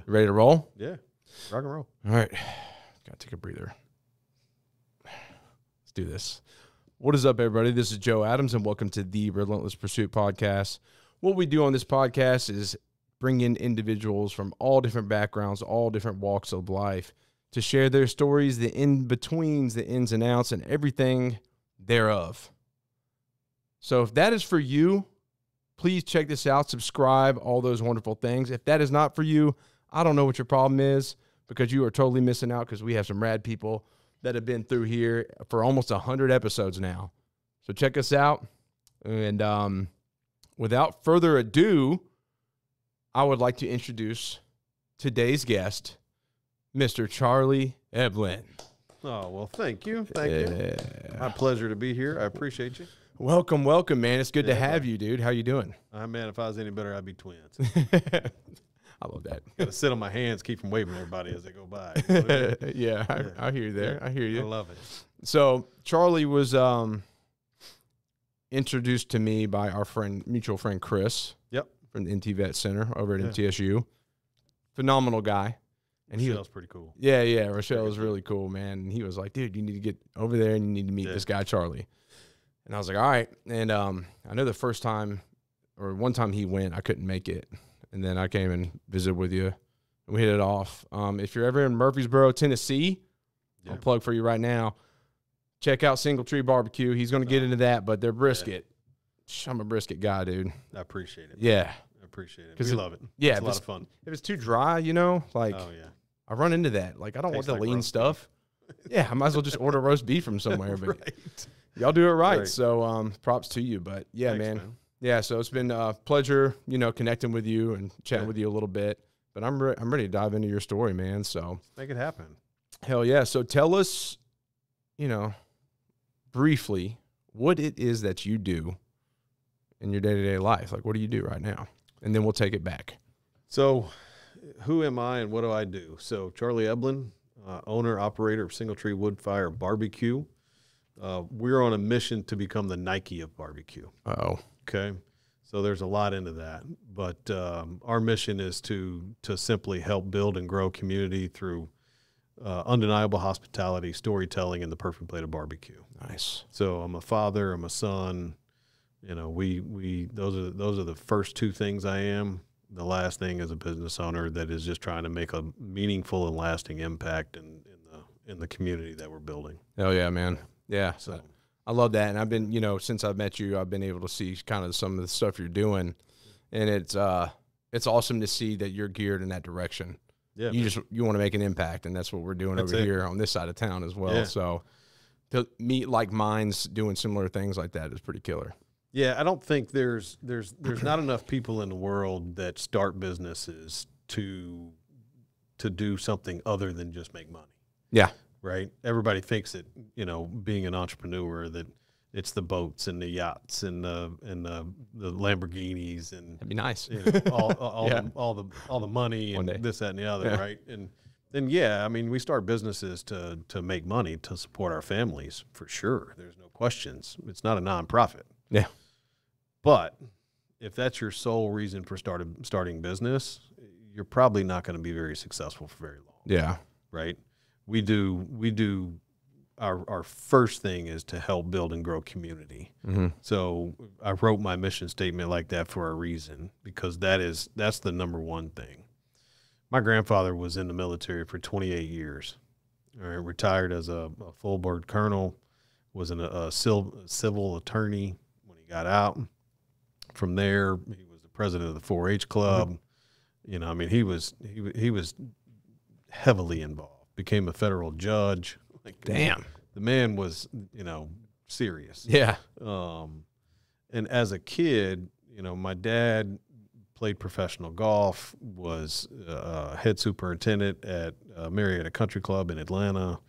Ready to roll? Yeah. Rock and roll. All right. Gotta take a breather. Let's do this. What is up, everybody? This is Joe Adams, and welcome to the Relentless Pursuit Podcast. What we do on this podcast is bring in individuals from all different backgrounds, all different walks of life to share their stories, the in-betweens, the ins and outs, and everything thereof. So if that is for you, please check this out, subscribe, all those wonderful things. If that is not for you, I don't know what your problem is, because you are totally missing out, because we have some rad people that have been through here for almost 100 episodes now. So check us out. And without further ado, I would like to introduce today's guest, Mr. Charlie Eblin. Oh, well, thank you. Thank you. My pleasure to be here. I appreciate you. Welcome, welcome, man. It's good to have you, dude. How you doing? Man, if I was any better, I'd be twins. I love that. Got to sit on my hands, keep from waving at everybody as they go by. You know what I mean? Yeah, I hear you there. I hear you. I love it. So Charlie was introduced to me by our mutual friend Chris. Yep. From the NT Vet Center over at MTSU. Phenomenal guy. And Rochelle's pretty cool. Yeah. Rochelle is really cool, man. And he was like, dude, you need to get over there and you need to meet this guy, Charlie. And I was like, all right. And I know the first time, or one time he went, I couldn't make it. And then I came and visited with you. And we hit it off. If you're ever in Murfreesboro, Tennessee, I'll plug for you right now. Check out Single Tree Barbecue. He's going to get into that, but their brisket. Yeah. I'm a brisket guy, dude. I appreciate it. Yeah. I appreciate it. We love it. Yeah. It's a lot of fun. If it's too dry, you know, like, oh, yeah. I run into that. Like, I don't want the lean stuff. Beef. Yeah, I might as well just order roast beef from somewhere. But right. Y'all do it right. So props to you. But yeah, Thanks, man. Yeah, so it's been a pleasure, connecting with you and chatting with you a little bit. But I'm ready to dive into your story, man. So make it happen. Hell yeah. So tell us, briefly what it is that you do in your day-to-day life. Like, what do you do right now? And then we'll take it back. So who am I and what do I do? So Charlie Eblin, owner, operator of Single Tree Woodfire Barbecue. We're on a mission to become the Nike of barbecue. Uh-oh. Okay. So there's a lot into that, but our mission is to simply help build and grow community through undeniable hospitality, storytelling, and the perfect plate of barbecue. Nice. So I'm a father, I'm a son. Those are the first two things I am. The last thing is a business owner that is just trying to make a meaningful and lasting impact in the community that we're building. Hell yeah, man. Yeah. So I love that. And I've been, since I've met you, I've been able to see kind of some of the stuff you're doing. And it's awesome to see that you're geared in that direction. Yeah. You want to make an impact, and that's what we're doing over here on this side of town as well. Yeah. So to meet like minds doing similar things like that is pretty killer. Yeah, I don't think there's not enough people in the world that start businesses to do something other than just make money. Yeah. Right. Everybody thinks that, being an entrepreneur, that it's the boats and the yachts and the Lamborghinis and that'd be nice. All the money and this, that, and the other. Yeah. Right. And then, we start businesses to make money, to support our families, for sure. There's no questions. It's not a nonprofit. Yeah. But if that's your sole reason for starting business, you're probably not going to be very successful for very long. Yeah. Right. We do our first thing is to help build and grow community. Mm-hmm. So I wrote my mission statement like that for a reason, because that's the number one thing. My grandfather was in the military for 28 years. All right, retired as a full board colonel, was a civil attorney when he got out. From there, he was the president of the 4-H club. Mm-hmm. He was heavily involved. Became a federal judge. Damn. The man was, serious. Yeah. And as a kid, my dad played professional golf, was head superintendent at Marietta Country Club in Atlanta,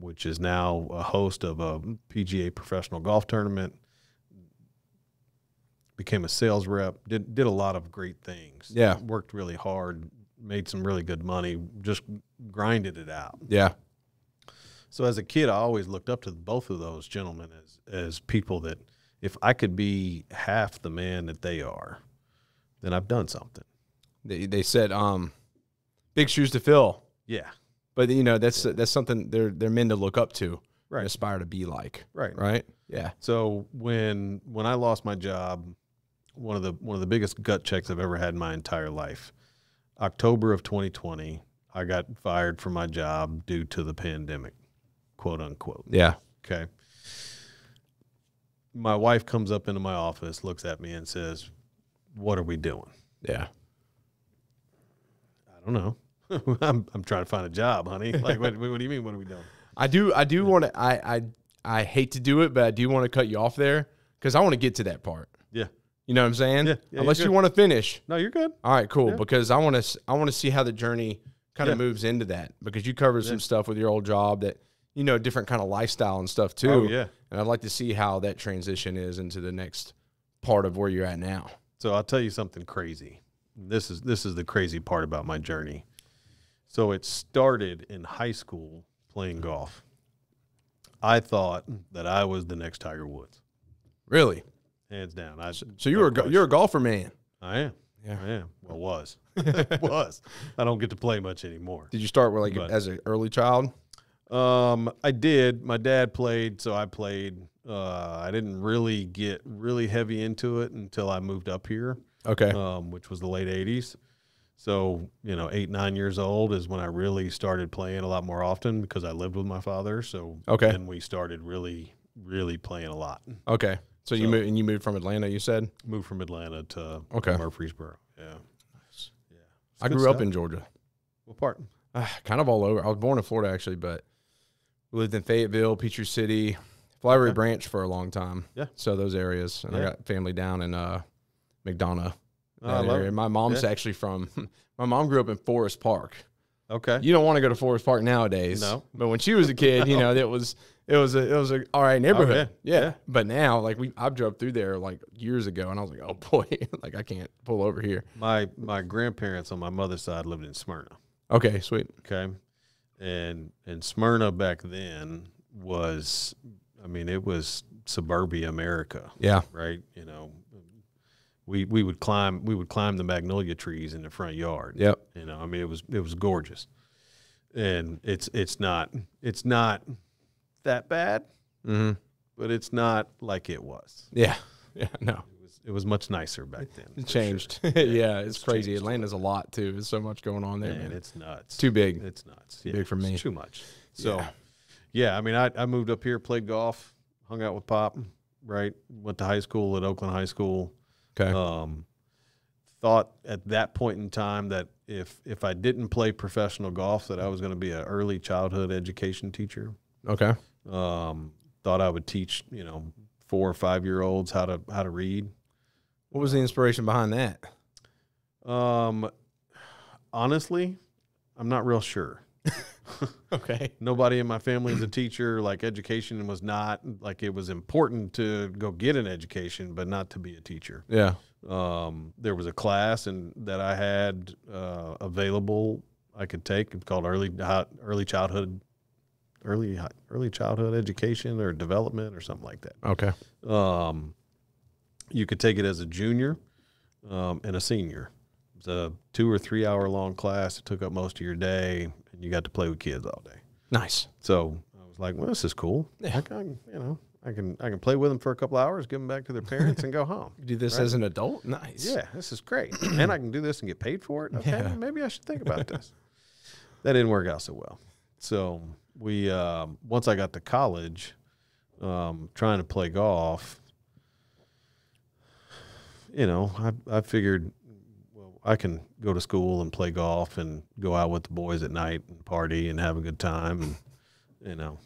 which is now a host of a PGA professional golf tournament. Became a sales rep, did a lot of great things. Yeah. Worked really hard, made some really good money, just grinded it out. Yeah. So as a kid, I always looked up to both of those gentlemen as people that if I could be half the man that they are, then I've done something. They said big shoes to fill. Yeah. But you know, that's something they're men to look up to, Right. and aspire to be like. Right. Right. Yeah. So when I lost my job, one of the biggest gut checks I've ever had in my entire life, October of 2020, I got fired from my job due to the pandemic, quote unquote. Yeah. Okay. My wife comes up into my office, looks at me and says, "What are we doing?" Yeah. I don't know. I'm trying to find a job, honey. Like, what do you mean? What are we doing? I do want to. I hate to do it, but I do want to cut you off there because I want to get to that part. Yeah. You know what I'm saying? Yeah, Unless you want to finish. No, you're good. All right, cool. Yeah. Because I want to see how the journey kind of Yeah. moves into that, because you covered some stuff with your old job that, you know, different kind of lifestyle and stuff too. Oh, yeah. And I'd like to see how that transition is into the next part of where you're at now. So I'll tell you something crazy. This is the crazy part about my journey. So it started in high school playing golf. I thought that I was the next Tiger Woods, Really? hands down. So you're a golfer, man. I am. Yeah. I am. Well, was. I don't get to play much anymore. Did you start with But- as an early child? I did. My dad played, so I played. I didn't really get really heavy into it until I moved up here, Okay. which was the late 80s. So, 8, 9 years old is when I really started playing a lot more often because I lived with my father. So Okay. then we started really, really playing a lot. Okay. So you moved from Atlanta, you said? Moved from Atlanta to Okay. Murfreesboro. Yeah. Yeah. It's I good grew up stuff. in Georgia. What part? Kind of all over. I was born in Florida, actually, but we lived in Fayetteville, Peachtree City, Flowery Branch for a long time. Yeah. So those areas. And I Yeah. got family down in McDonough. Oh, I love area. it. My mom's actually from, my mom grew up in Forest Park. Okay. You don't want to go to Forest Park nowadays. No. But when she was a kid, you know, it was a all right neighborhood. yeah. Yeah. But now, like I drove through there like years ago, and I was like, oh boy, like I can't pull over here. My grandparents on my mother's side lived in Smyrna. Okay, sweet. Okay. And Smyrna back then was, it was suburbia America, Yeah. right? We would climb the magnolia trees in the front yard. Yep. It was gorgeous. And it's not that bad, Mm-hmm. but it's not like it was. Yeah. Yeah. No. It was much nicer back then. It for changed. sure. Yeah, it's crazy. changed. Atlanta's a lot too. There's so much going on there, Man, man. it's nuts. Too big. It's nuts. Big for me. It's too much. So, Yeah. I moved up here, played golf, hung out with Pop, right? Went to high school at Oakland High School. Okay. Thought at that point in time that if I didn't play professional golf, that I was going to be an early childhood education teacher. Okay. Thought I would teach, 4 or 5 year olds how to read. What was the inspiration behind that? Honestly, I'm not real sure. Okay. Nobody in my family is a teacher. Like, education was not, like, it was important to go get an education, but not to be a teacher. Yeah. There was a class that I had available I could take. It's called early childhood education or development or something like that. Okay. You could take it as a junior and a senior. It was a 2 or 3 hour long class. It took up most of your day, and you got to play with kids all day. Nice. So I was like, well, this is cool. Yeah. I can play with them for a couple hours, give them back to their parents, and go home. You do this Right. as an adult? Nice. Yeah, this is great. And I can do this and get paid for it. Okay, Yeah. maybe I should think about this. That didn't work out so well. So we, once I got to college, trying to play golf, I figured, well, I can go to school and play golf and go out with the boys at night and party and have a good time. And,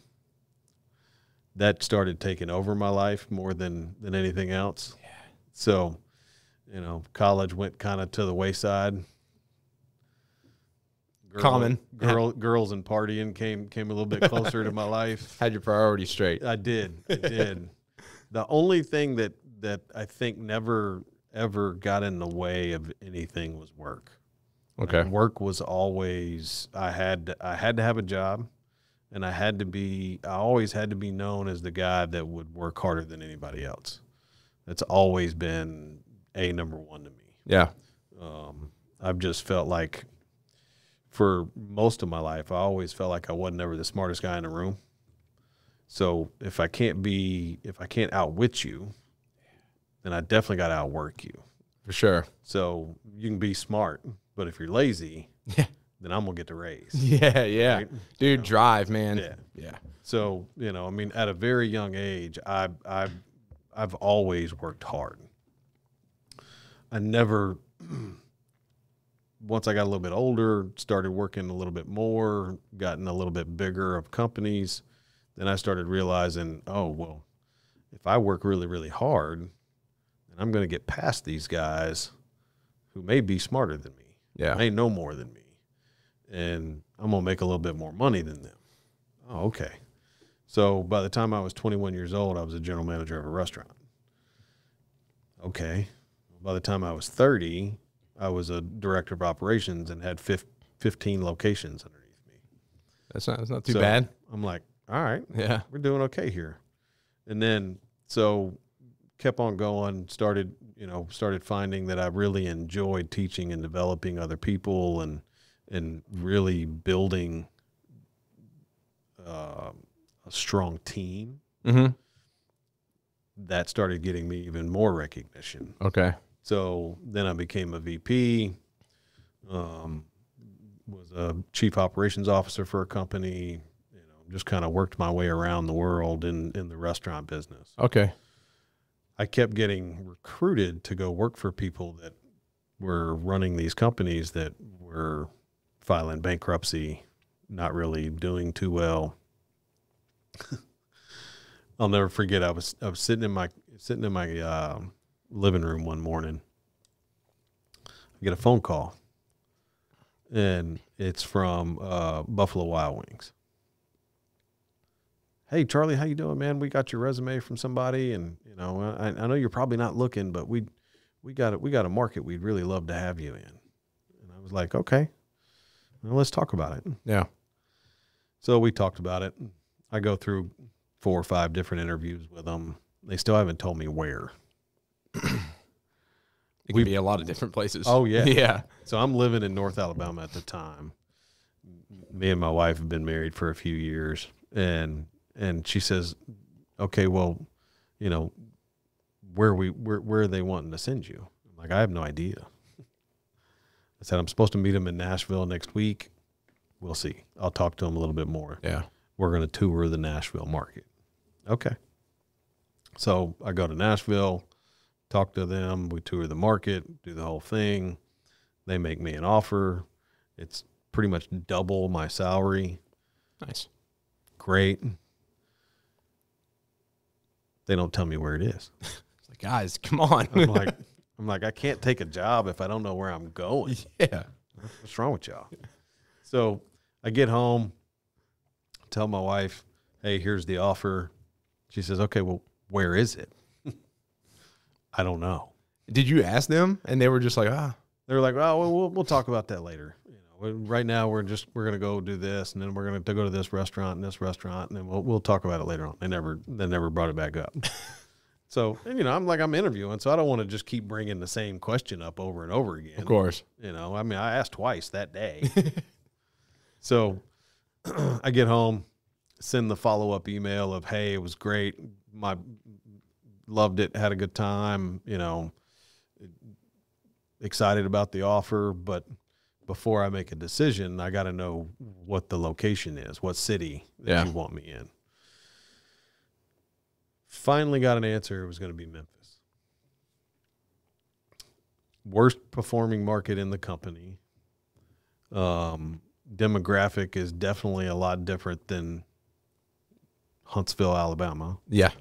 that started taking over my life more than anything else. Yeah. So, college went kind of to the wayside. Common. Girls and partying came a little bit closer to my life. Had your priorities straight. I did. The only thing that I think never ever got in the way of anything was work. Okay. Like, work was always, I had to have a job, and I always had to be known as the guy that would work harder than anybody else. That's always been number one to me. Yeah. I've just felt like for most of my life, I always felt like I wasn't ever the smartest guy in the room. So if I can't outwit you, then I definitely got to outwork you. For sure. So you can be smart, but if you're lazy, Yeah. then I'm going to get the raise. Yeah, yeah. Right? Dude, drive, man. Yeah. Yeah. So, I mean, at a very young age, I've always worked hard. I never, once I got a little bit older, started working a little bit more, gotten a little bit bigger of companies, then I started realizing, oh, well, if I work really, really hard, then I'm going to get past these guys who may be smarter than me, Yeah. may know more than me, and I'm going to make a little bit more money than them. Oh, okay. So by the time I was 21 years old, I was a general manager of a restaurant. Okay. By the time I was 30, I was a director of operations and had 15 locations underneath me. That's not too bad. I'm like, all right, Yeah. we're doing okay here. And then, so kept on going, started finding that I really enjoyed teaching and developing other people and really building a strong team. Mm-hmm. That started getting me even more recognition. Okay. So then I became a VP, was a chief operations officer for a company, just kind of worked my way around the world in the restaurant business. Okay. I kept getting recruited to go work for people that were running these companies that were filing bankruptcy, not really doing too well. I'll never forget. I was sitting in my living room one morning. I get a phone call, and it's from Buffalo Wild Wings. Hey, Charlie, how you doing, man? We got your resume from somebody, and I know you're probably not looking, but we got a market we'd really love to have you in. And I was like, okay, well, let's talk about it. Yeah. So we talked about it. I go through 4 or 5 different interviews with them. They still haven't told me where. It could be a lot of different places. Oh, yeah. Yeah. So I'm living in North Alabama at the time. Me and my wife have been married for a few years. And she says, okay, well, where are they wanting to send you? I'm like, I have no idea. I said, I'm supposed to meet them in Nashville next week. We'll see. I'll talk to them a little bit more. Yeah. We're going to tour the Nashville market. Okay. So I go to Nashville, talk to them. We tour the market, do the whole thing. They make me an offer. It's pretty much double my salary. Nice. Great. They don't tell me where it is. It's like, guys, come on. I'm like, I can't take a job if I don't know where I'm going. Yeah. What's wrong with y'all? So I get home, tell my wife, hey, here's the offer. She says, okay, well, where is it? I don't know. Did you ask them? And they were just like, They were like, oh, well, we'll talk about that later. Right now we're going to go do this, and then we're going to go to this restaurant, and then we'll talk about it later on. They never brought it back up. So, and, I'm interviewing, so I don't want to just keep bringing the same question up over and over again. Of course. I asked twice that day. So I get home, send the follow-up email of, hey, it was great. Loved it, had a good time, excited about the offer. But before I make a decision, I got to know what the location is, what city that you want me in. Finally got an answer. It was going to be Memphis. Worst performing market in the company. Demographic is definitely a lot different than Huntsville, Alabama. Yeah.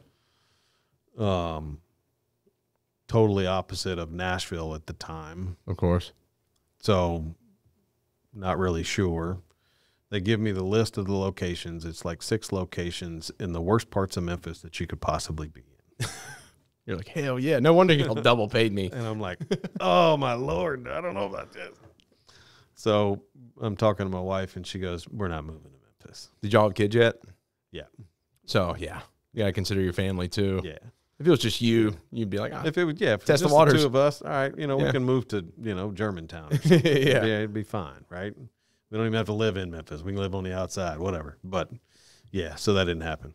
Totally opposite of Nashville at the time. Of course. So not really sure. They give me the list of the locations. It's like 6 locations in the worst parts of Memphis that you could possibly be in. You're like, hell yeah. No wonder y'all double paid me. And I'm like, oh, my Lord, I don't know about this. So I'm talking to my wife, and she goes, we're not moving to Memphis. Did y'all have kids yet? Yeah. So, yeah. You got to consider your family, too. Yeah. If it was just you, you'd be like, if it was, if test just the waters. The 2 of us, all right, we can move to, Germantown. Yeah. Yeah, it'd be fine, right? We don't even have to live in Memphis. We can live on the outside, whatever. But yeah, so that didn't happen.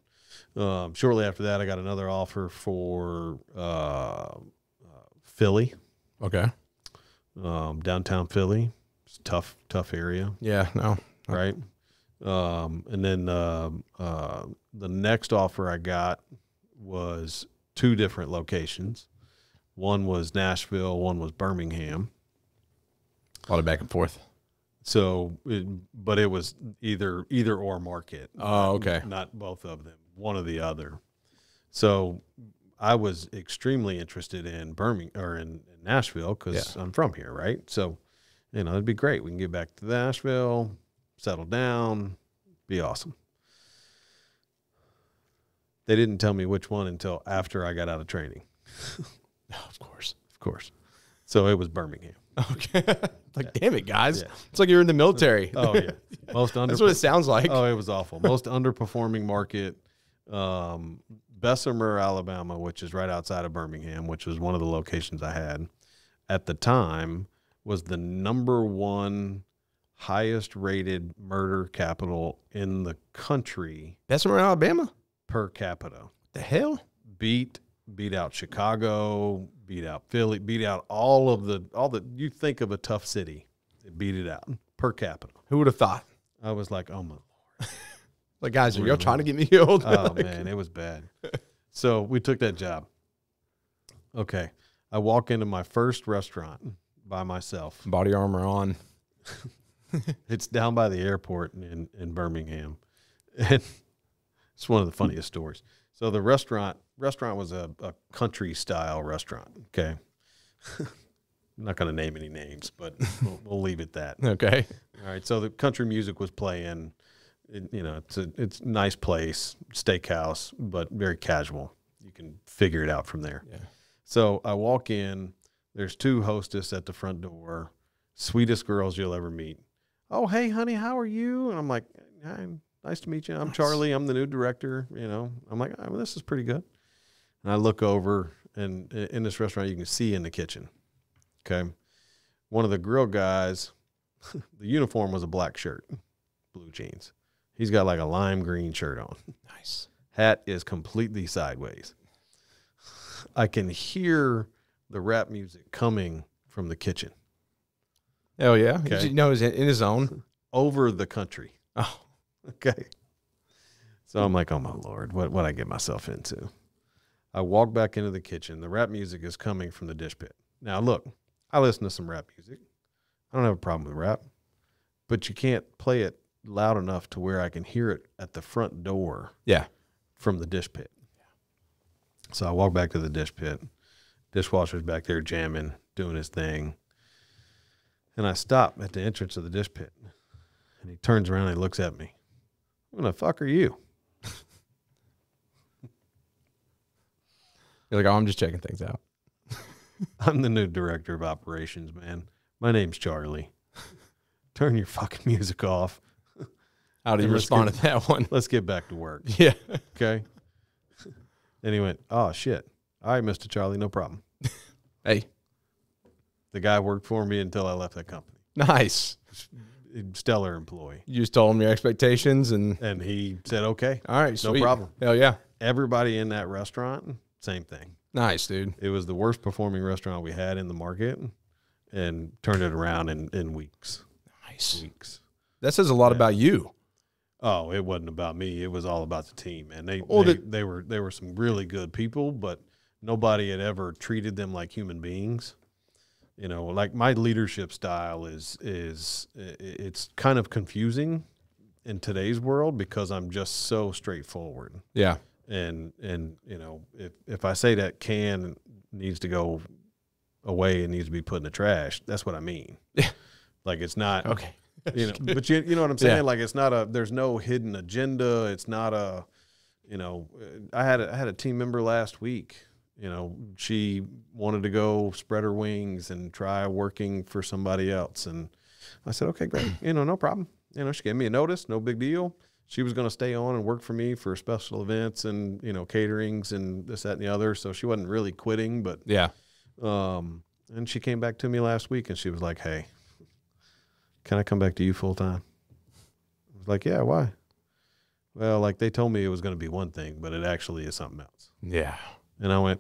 Shortly after that, I got another offer for Philly, Okay. downtown Philly. It's a tough area, Yeah. No. right? And then the next offer I got was 2 different locations. One was Nashville, one was Birmingham. A lot of back and forth. So, but it was either or market. Oh, okay. Not both of them, one or the other. So I was extremely interested in Birmingham or in Nashville because I'm from here, right? So, it'd be great. We can get back to Nashville, settle down, be awesome. They didn't tell me which one until after I got out of training. Of course. Of course. So it was Birmingham. Okay. Like, damn it, guys. Yeah. It's like you're in the military. Oh yeah. That's what it sounds like. Oh, it was awful. Most underperforming market, Bessemer, Alabama, which is right outside of Birmingham, which was one of the locations I had at the time, was the #1 highest rated murder capital in the country Bessemer, Alabama? per capita. The hell? Beat out Chicago, beat out Philly, beat out all the you think of a tough city. It beat it out per capita. Who would have thought? I was like, oh my Lord. Like, guys, are y'all trying to get me killed? Oh man, it was bad. So we took that job. Okay. I walk into my first restaurant by myself. Body armor on. It's down by the airport in Birmingham. And it's one of the funniest stories. So the restaurant was a country style restaurant. Okay. I'm not going to name any names, but we'll leave it that. Okay. All right. So the country music was playing. It's a nice place, steakhouse, but very casual. You can figure it out from there. Yeah. So I walk in. There's 2 hostess at the front door, sweetest girls you'll ever meet. Oh, hey, honey, how are you? And I'm like, hi, nice to meet you. I'm Charlie. I'm the new director. I'm like, oh, well, this is pretty good. And I look over, and in this restaurant, you can see in the kitchen. Okay. One of the grill guys, the uniform was a black shirt, blue jeans. He's got like a lime green shirt on. Nice. Hat is completely sideways. I can hear the rap music coming from the kitchen. Oh, yeah? Okay. He's in his zone. Over the country. Oh. Okay. So I'm like, oh my Lord, what I get myself into? I walk back into the kitchen. The rap music is coming from the dish pit. Now look, I listen to some rap music. I don't have a problem with rap, but you can't play it loud enough to where I can hear it at the front door. Yeah. From the dish pit. So I walk back to the dish pit. Dishwasher's back there jamming, doing his thing. And I stop at the entrance of the dish pit. And he turns around and he looks at me. Who the fuck are you? You're like, oh, I'm just checking things out. I'm the new director of operations, man. My name's Charlie. Turn your fucking music off. How do you respond to that one? Let's get back to work. Yeah. Okay. And he went, oh, shit. All right, Mr. Charlie, no problem. Hey. The guy worked for me until I left that company. Nice. Stellar employee. You just told him your expectations and he said, okay. All right, sweet. No problem. Hell yeah. Everybody in that restaurant, same thing. Nice, dude. It was the worst performing restaurant we had in the market and turned it around in weeks. Nice. Weeks. That says a lot about you. Oh, it wasn't about me. It was all about the team, man. They were some really good people, but nobody had ever treated them like human beings. Like my leadership style is it's kind of confusing in today's world because I'm just so straightforward. Yeah. And if I say that can needs to go away and needs to be put in the trash, that's what I mean. Yeah. Like it's not okay. But you know what I'm saying? Yeah. Like it's not there's no hidden agenda. It's not I had a team member last week. She wanted to go spread her wings and try working for somebody else. And I said, okay, great. No problem. She gave me a notice, no big deal. She was going to stay on and work for me for special events and, caterings and this, that, and the other. So she wasn't really quitting, but yeah. And she came back to me last week and she was like, hey, can I come back to you full time? I was like, yeah, why? Well, like they told me it was going to be one thing, but it actually is something else. Yeah. And I went,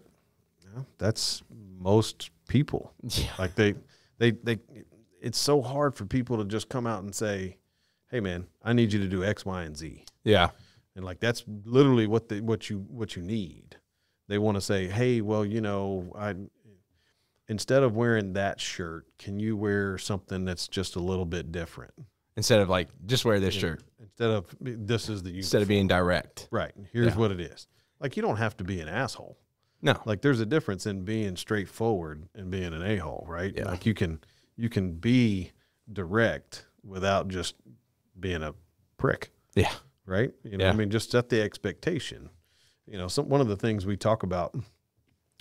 yeah, that's most people. Yeah. Like they, it's so hard for people to just come out and say, hey man, I need you to do X, Y, and Z. Yeah. And like, that's literally what you need. They want to say, hey, well, you know, instead of wearing that shirt, can you wear something that's just a little bit different? Instead of like, just wear this shirt. Instead of this is the uniform. Instead of being direct. Right. Here's what it is. Like, you don't have to be an asshole. No. Like, there's a difference in being straightforward and being an a-hole, right? Yeah. Like, you can be direct without just being a prick. Yeah. Right? You know, I mean, just set the expectation. You know, one of the things we talk about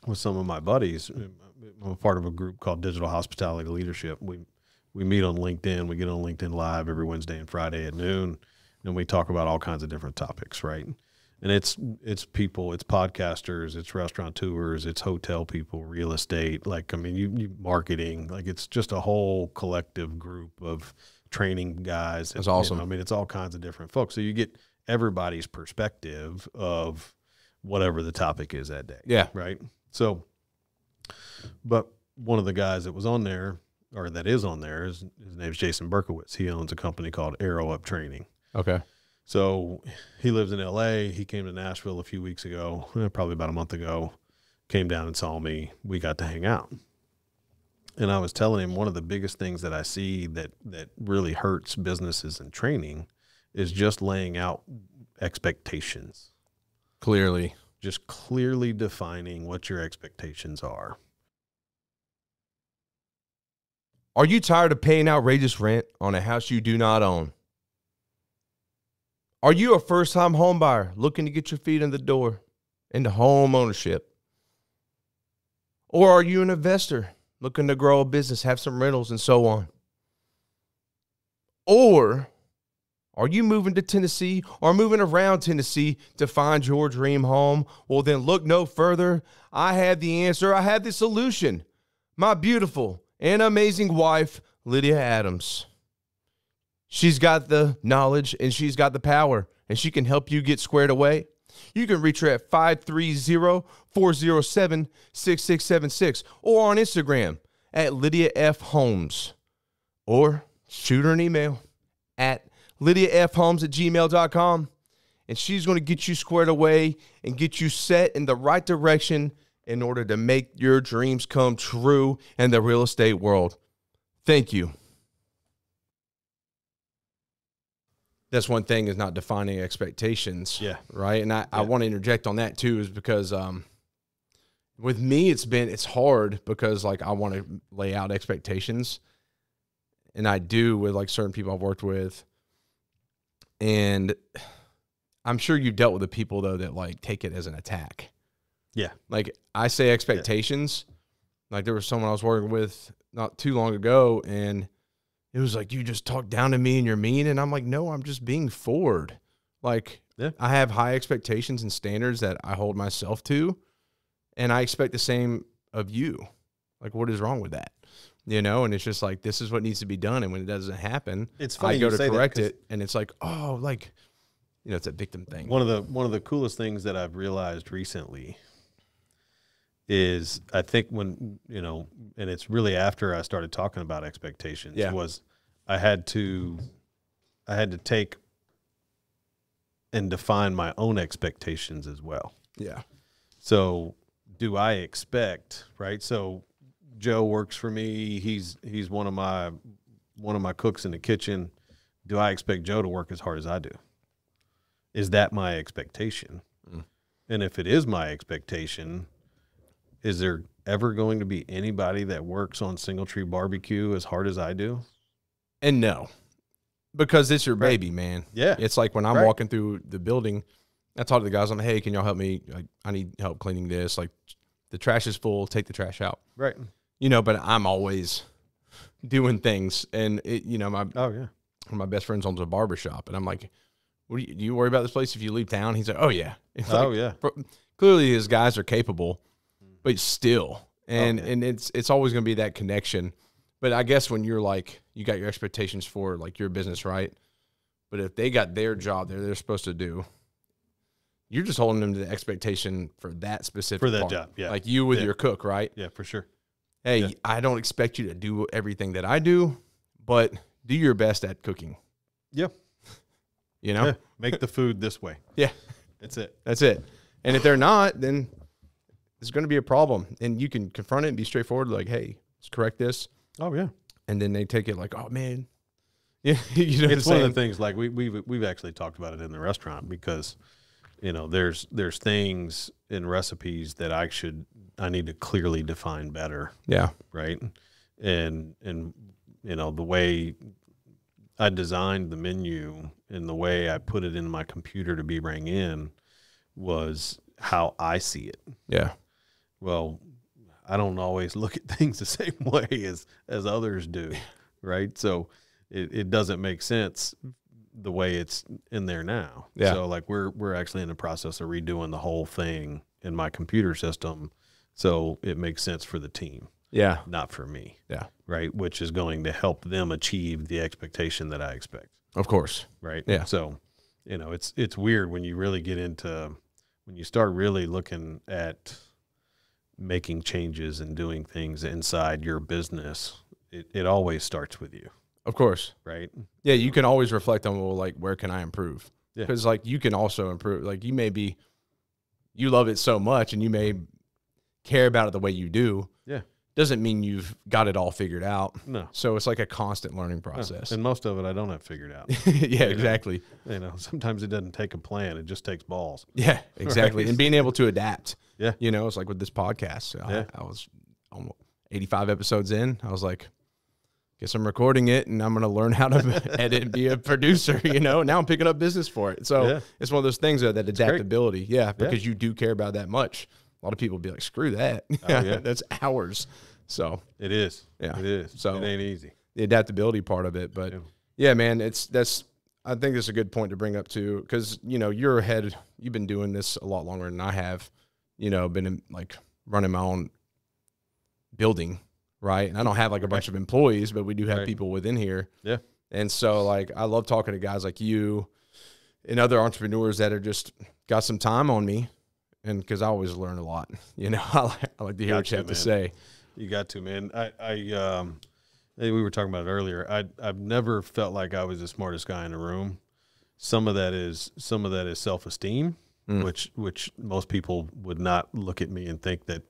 with some of my buddies, I'm a part of a group called Digital Hospitality Leadership. We meet on LinkedIn. We get on LinkedIn Live every Wednesday and Friday at noon, and we talk about all kinds of different topics, right? And it's people, it's podcasters, it's restaurateurs, it's hotel people, real estate. Like, I mean, you marketing. Like, it's just a whole collective group of training guys. That's awesome. You know, I mean, it's all kinds of different folks. So you get everybody's perspective of whatever the topic is that day. Yeah. Right. So, but one of the guys that was on there, or that is on there, his name's Jason Berkowitz. He owns a company called Arrow Up Training. Okay. So he lives in LA. He came to Nashville a few weeks ago, probably about a month ago, came down and saw me. We got to hang out. And I was telling him one of the biggest things that I see that really hurts businesses and training is just laying out expectations. Clearly. Just clearly defining what your expectations are. Are you tired of paying outrageous rent on a house you do not own? Are you a first-time home buyer looking to get your feet in the door into home ownership? Or are you an investor looking to grow a business, have some rentals, and so on? Or are you moving to Tennessee or moving around Tennessee to find your dream home? Well, then look no further. I have the answer. I have the solution. My beautiful and amazing wife, Lydia Adams. She's got the knowledge and she's got the power, and she can help you get squared away. You can reach her at 530-407-6676 or on Instagram at Lydia F. Holmes, or shoot her an email at lydiafholmes@gmail.com, and she's going to get you squared away and get you set in the right direction in order to make your dreams come true in the real estate world. Thank you. That's one thing, is not defining expectations. Yeah. Right. And I want to interject on that too, is because with me, it's hard because like I want to lay out expectations, and I do with like certain people I've worked with. And I'm sure you dealt with the people though that like take it as an attack. Yeah. Like I say expectations, like there was someone I was working with not too long ago, and it was like, you just talk down to me and you're mean. And I'm like, no, I'm just being forward. Like, I have high expectations and standards that I hold myself to, and I expect the same of you. Like, what is wrong with that? You know, and it's just like, this is what needs to be done. And when it doesn't happen, it's funny I go to correct it, and it's like, oh, like, you know, it's a victim thing. One of the coolest things that I've realized recently is, I think when, you know, and it's really after I started talking about expectations, was I had to take and define my own expectations as well. Yeah. So do I expect, right? So Joe works for me. He's one of my cooks in the kitchen. Do I expect Joe to work as hard as I do? Is that my expectation? Mm. And if it is my expectation, is there ever going to be anybody that works on Single Tree Barbecue as hard as I do? And no, because it's your baby, man. Yeah. It's like when I'm walking through the building, I talk to the guys, I'm like, hey, can y'all help me? Like, I need help cleaning this. Like, the trash is full, take the trash out. Right. You know, but I'm always doing things. And, it, you know, one of my best friends owns a barbershop. And I'm like, do you worry about this place if you leave town? He's like, oh, yeah. Clearly his guys are capable, but still. And it's always going to be that connection. But I guess when you're like, you got your expectations for like your business, right? But if they got their job they're supposed to do, you're just holding them to the expectation for that specific For that part. job, yeah. Like you with Yeah. your cook, right? Yeah, for sure. Hey, Yeah. I don't expect you to do everything that I do, but do your best at cooking. Yeah. You know? Yeah. Make the food this way. Yeah. That's it. That's it. And if they're not, then there's going to be a problem. And you can confront it and be straightforward, like, hey, let's correct this. Oh, yeah. And then they take it like, oh, man. Yeah, you know what I'm It's one saying? of the things, like we've actually talked about it in the restaurant because, you know, there's things in recipes that I need to clearly define better, Yeah. right? And you know, the way I designed the menu and the way I put it in my computer to be rang in was how I see it. Yeah. Well, I don't always look at things the same way as others do, right? So it doesn't make sense the way it's in there now. Yeah. So like we're actually in the process of redoing the whole thing in my computer system, so it makes sense for the team, Yeah. not for me. Yeah. Right, which is going to help them achieve the expectation that I expect. Of course. Right. Yeah. So, you know, it's weird when you really get into when you start really looking at making changes and doing things inside your business. It always starts with you. Of course. Right. Yeah, you can always reflect on, well, like, where can I improve? Yeah. Because, like, you can also improve. Like, you love it so much and you may care about it the way you do. Yeah. Doesn't mean you've got it all figured out. No. So it's like a constant learning No. process. And most of it I don't have figured out. Yeah, exactly. You know, sometimes it doesn't take a plan. It just takes balls. Yeah, exactly. Right. And being able to adapt. Yeah. You know, it's like with this podcast. So Yeah. I was almost 85 episodes in. I was like, guess I'm recording it and I'm going to learn how to edit and be a producer, you know. Now I'm picking up business for it. So Yeah. it's one of those things, that adaptability. Yeah, because Yeah. you do care about that much. A lot of people be like, screw that. Oh, yeah. That's hours. So It is. Yeah. It is. So- it ain't easy. the adaptability part of it. But Yeah. yeah, man, I think that's a good point to bring up too, because, you know, you've been doing this a lot longer than I have, you know, been like running my own building, right? And I don't have like a bunch of employees, but we do have Right. people within here. Yeah. And so like, I love talking to guys like you and other entrepreneurs that are just got some time on me. And cause I always learn a lot, you know, I like to hear what you have to man. say. You got to, man. We were talking about it earlier. I've never felt like I was the smartest guy in the room. Some of that is self-esteem, which most people would not look at me and think that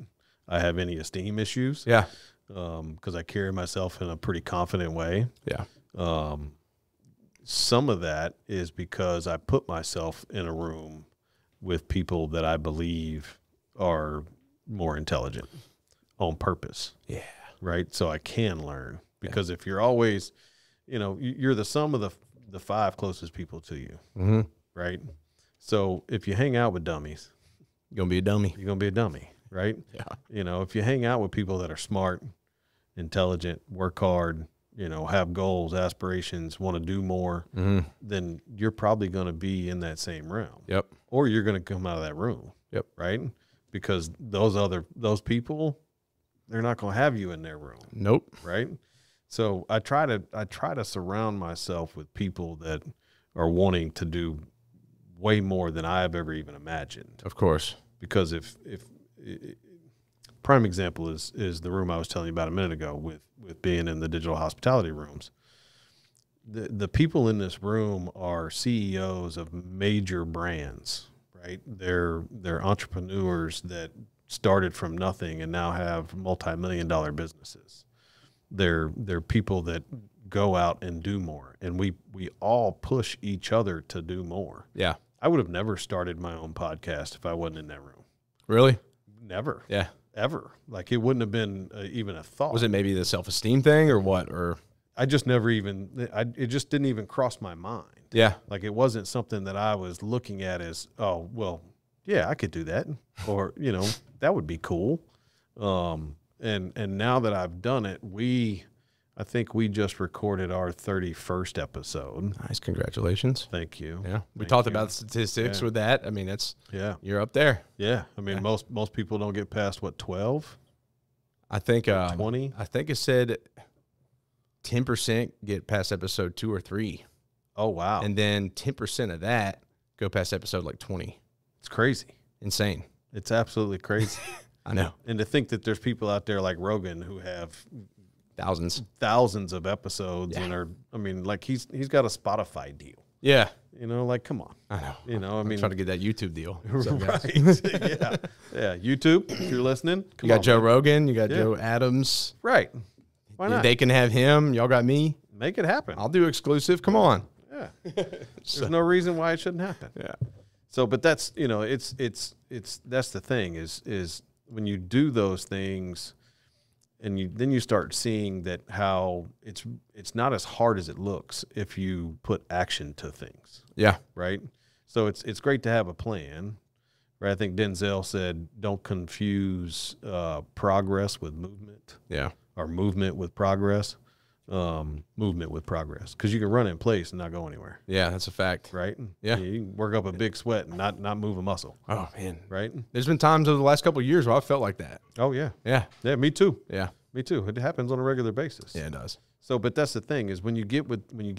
I have any esteem issues. Yeah. Because I carry myself in a pretty confident way. Yeah. Some of that is because I put myself in a room with people that I believe are more intelligent on purpose. Yeah. Right. So I can learn, because if you're always, you know, you're the sum of the five closest people to you. Mm-hmm. Right. So if you hang out with dummies, You're going to be a dummy. you're going to be a dummy. Right. Yeah. You know, if you hang out with people that are smart, intelligent, work hard, you know, have goals, aspirations, want to do more, Mm-hmm. then you're probably going to be in that same realm. Yep. Or you're going to come out of that room. Yep. Right. Because those people, they're not going to have you in their room. Nope. Right. So I try to surround myself with people that are wanting to do way more than I've ever even imagined. Of course. Because if prime example is the room I was telling you about a minute ago with being in the digital hospitality rooms. The people in this room are CEOs of major brands, right? They're entrepreneurs that started from nothing and now have multi-million-dollar businesses. They're people that go out and do more, and we all push each other to do more. Yeah. I would have never started my own podcast if I wasn't in that room. Really? Never. Yeah. Ever. Like, it wouldn't have been even a thought. Was it maybe the self-esteem thing or what? Or I just never even, it just didn't even cross my mind. yeah. Like, it wasn't something that I was looking at as, oh, well, yeah, I could do that. Or, you know, that would be cool. And now that I've done it, I think we just recorded our 31st episode. Nice. Congratulations. Thank you. Yeah. We Thank talked you. about statistics Yeah. with that. I mean, Yeah. you're up there. Yeah. I mean, Yeah. most people don't get past, what, 12? I think 20? I think it said 10% get past episode 2 or 3. Oh, wow. And then 10% of that go past episode like 20. It's crazy. Insane. It's absolutely crazy. I know. And to think that there's people out there like Rogan who have thousands of episodes and are, I mean, like he's got a Spotify deal. Yeah. You know, like, come on. I know. You know, I mean, I'm trying to get that YouTube deal. What's up, guys? right. Yeah. Yeah. YouTube, if you're listening, come You got on, Joe man. Rogan. You got Joe Adams. Right. Why not? They can have him. Y'all got me. Make it happen. I'll do exclusive. Come on. Yeah. There's no reason why it shouldn't happen. Yeah. So, but that's, you know, it's that's the thing is when you do those things and then you start seeing that how it's not as hard as it looks if you put action to things. Yeah. Right. So it's great to have a plan. Right. I think Denzel said, don't confuse progress with movement. Yeah. Or movement with progress. Movement with progress, because you can run in place and not go anywhere. Yeah, that's a fact. Right. Yeah. You can work up a big sweat and not move a muscle. Oh man. Right. There's been times over the last couple of years where I felt like that. Oh yeah. Yeah. Yeah. Me too. Yeah. Me too. It happens on a regular basis. Yeah, it does. So, but that's the thing is when you get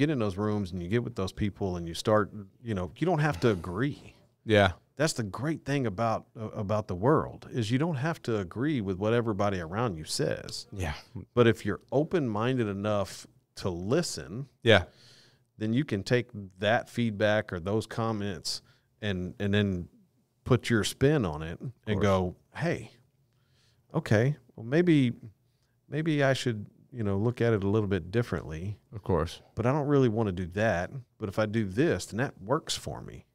in those rooms and you get with those people and you start, you know, you don't have to agree. Yeah. That's the great thing about the world is you don't have to agree with what everybody around you says. Yeah. But if you're open-minded enough to listen, Yeah. then you can take that feedback or those comments and then put your spin on it and go, hey, okay, well maybe I should, you know, look at it a little bit differently. Of course. But I don't really want to do that. But if I do this, then that works for me.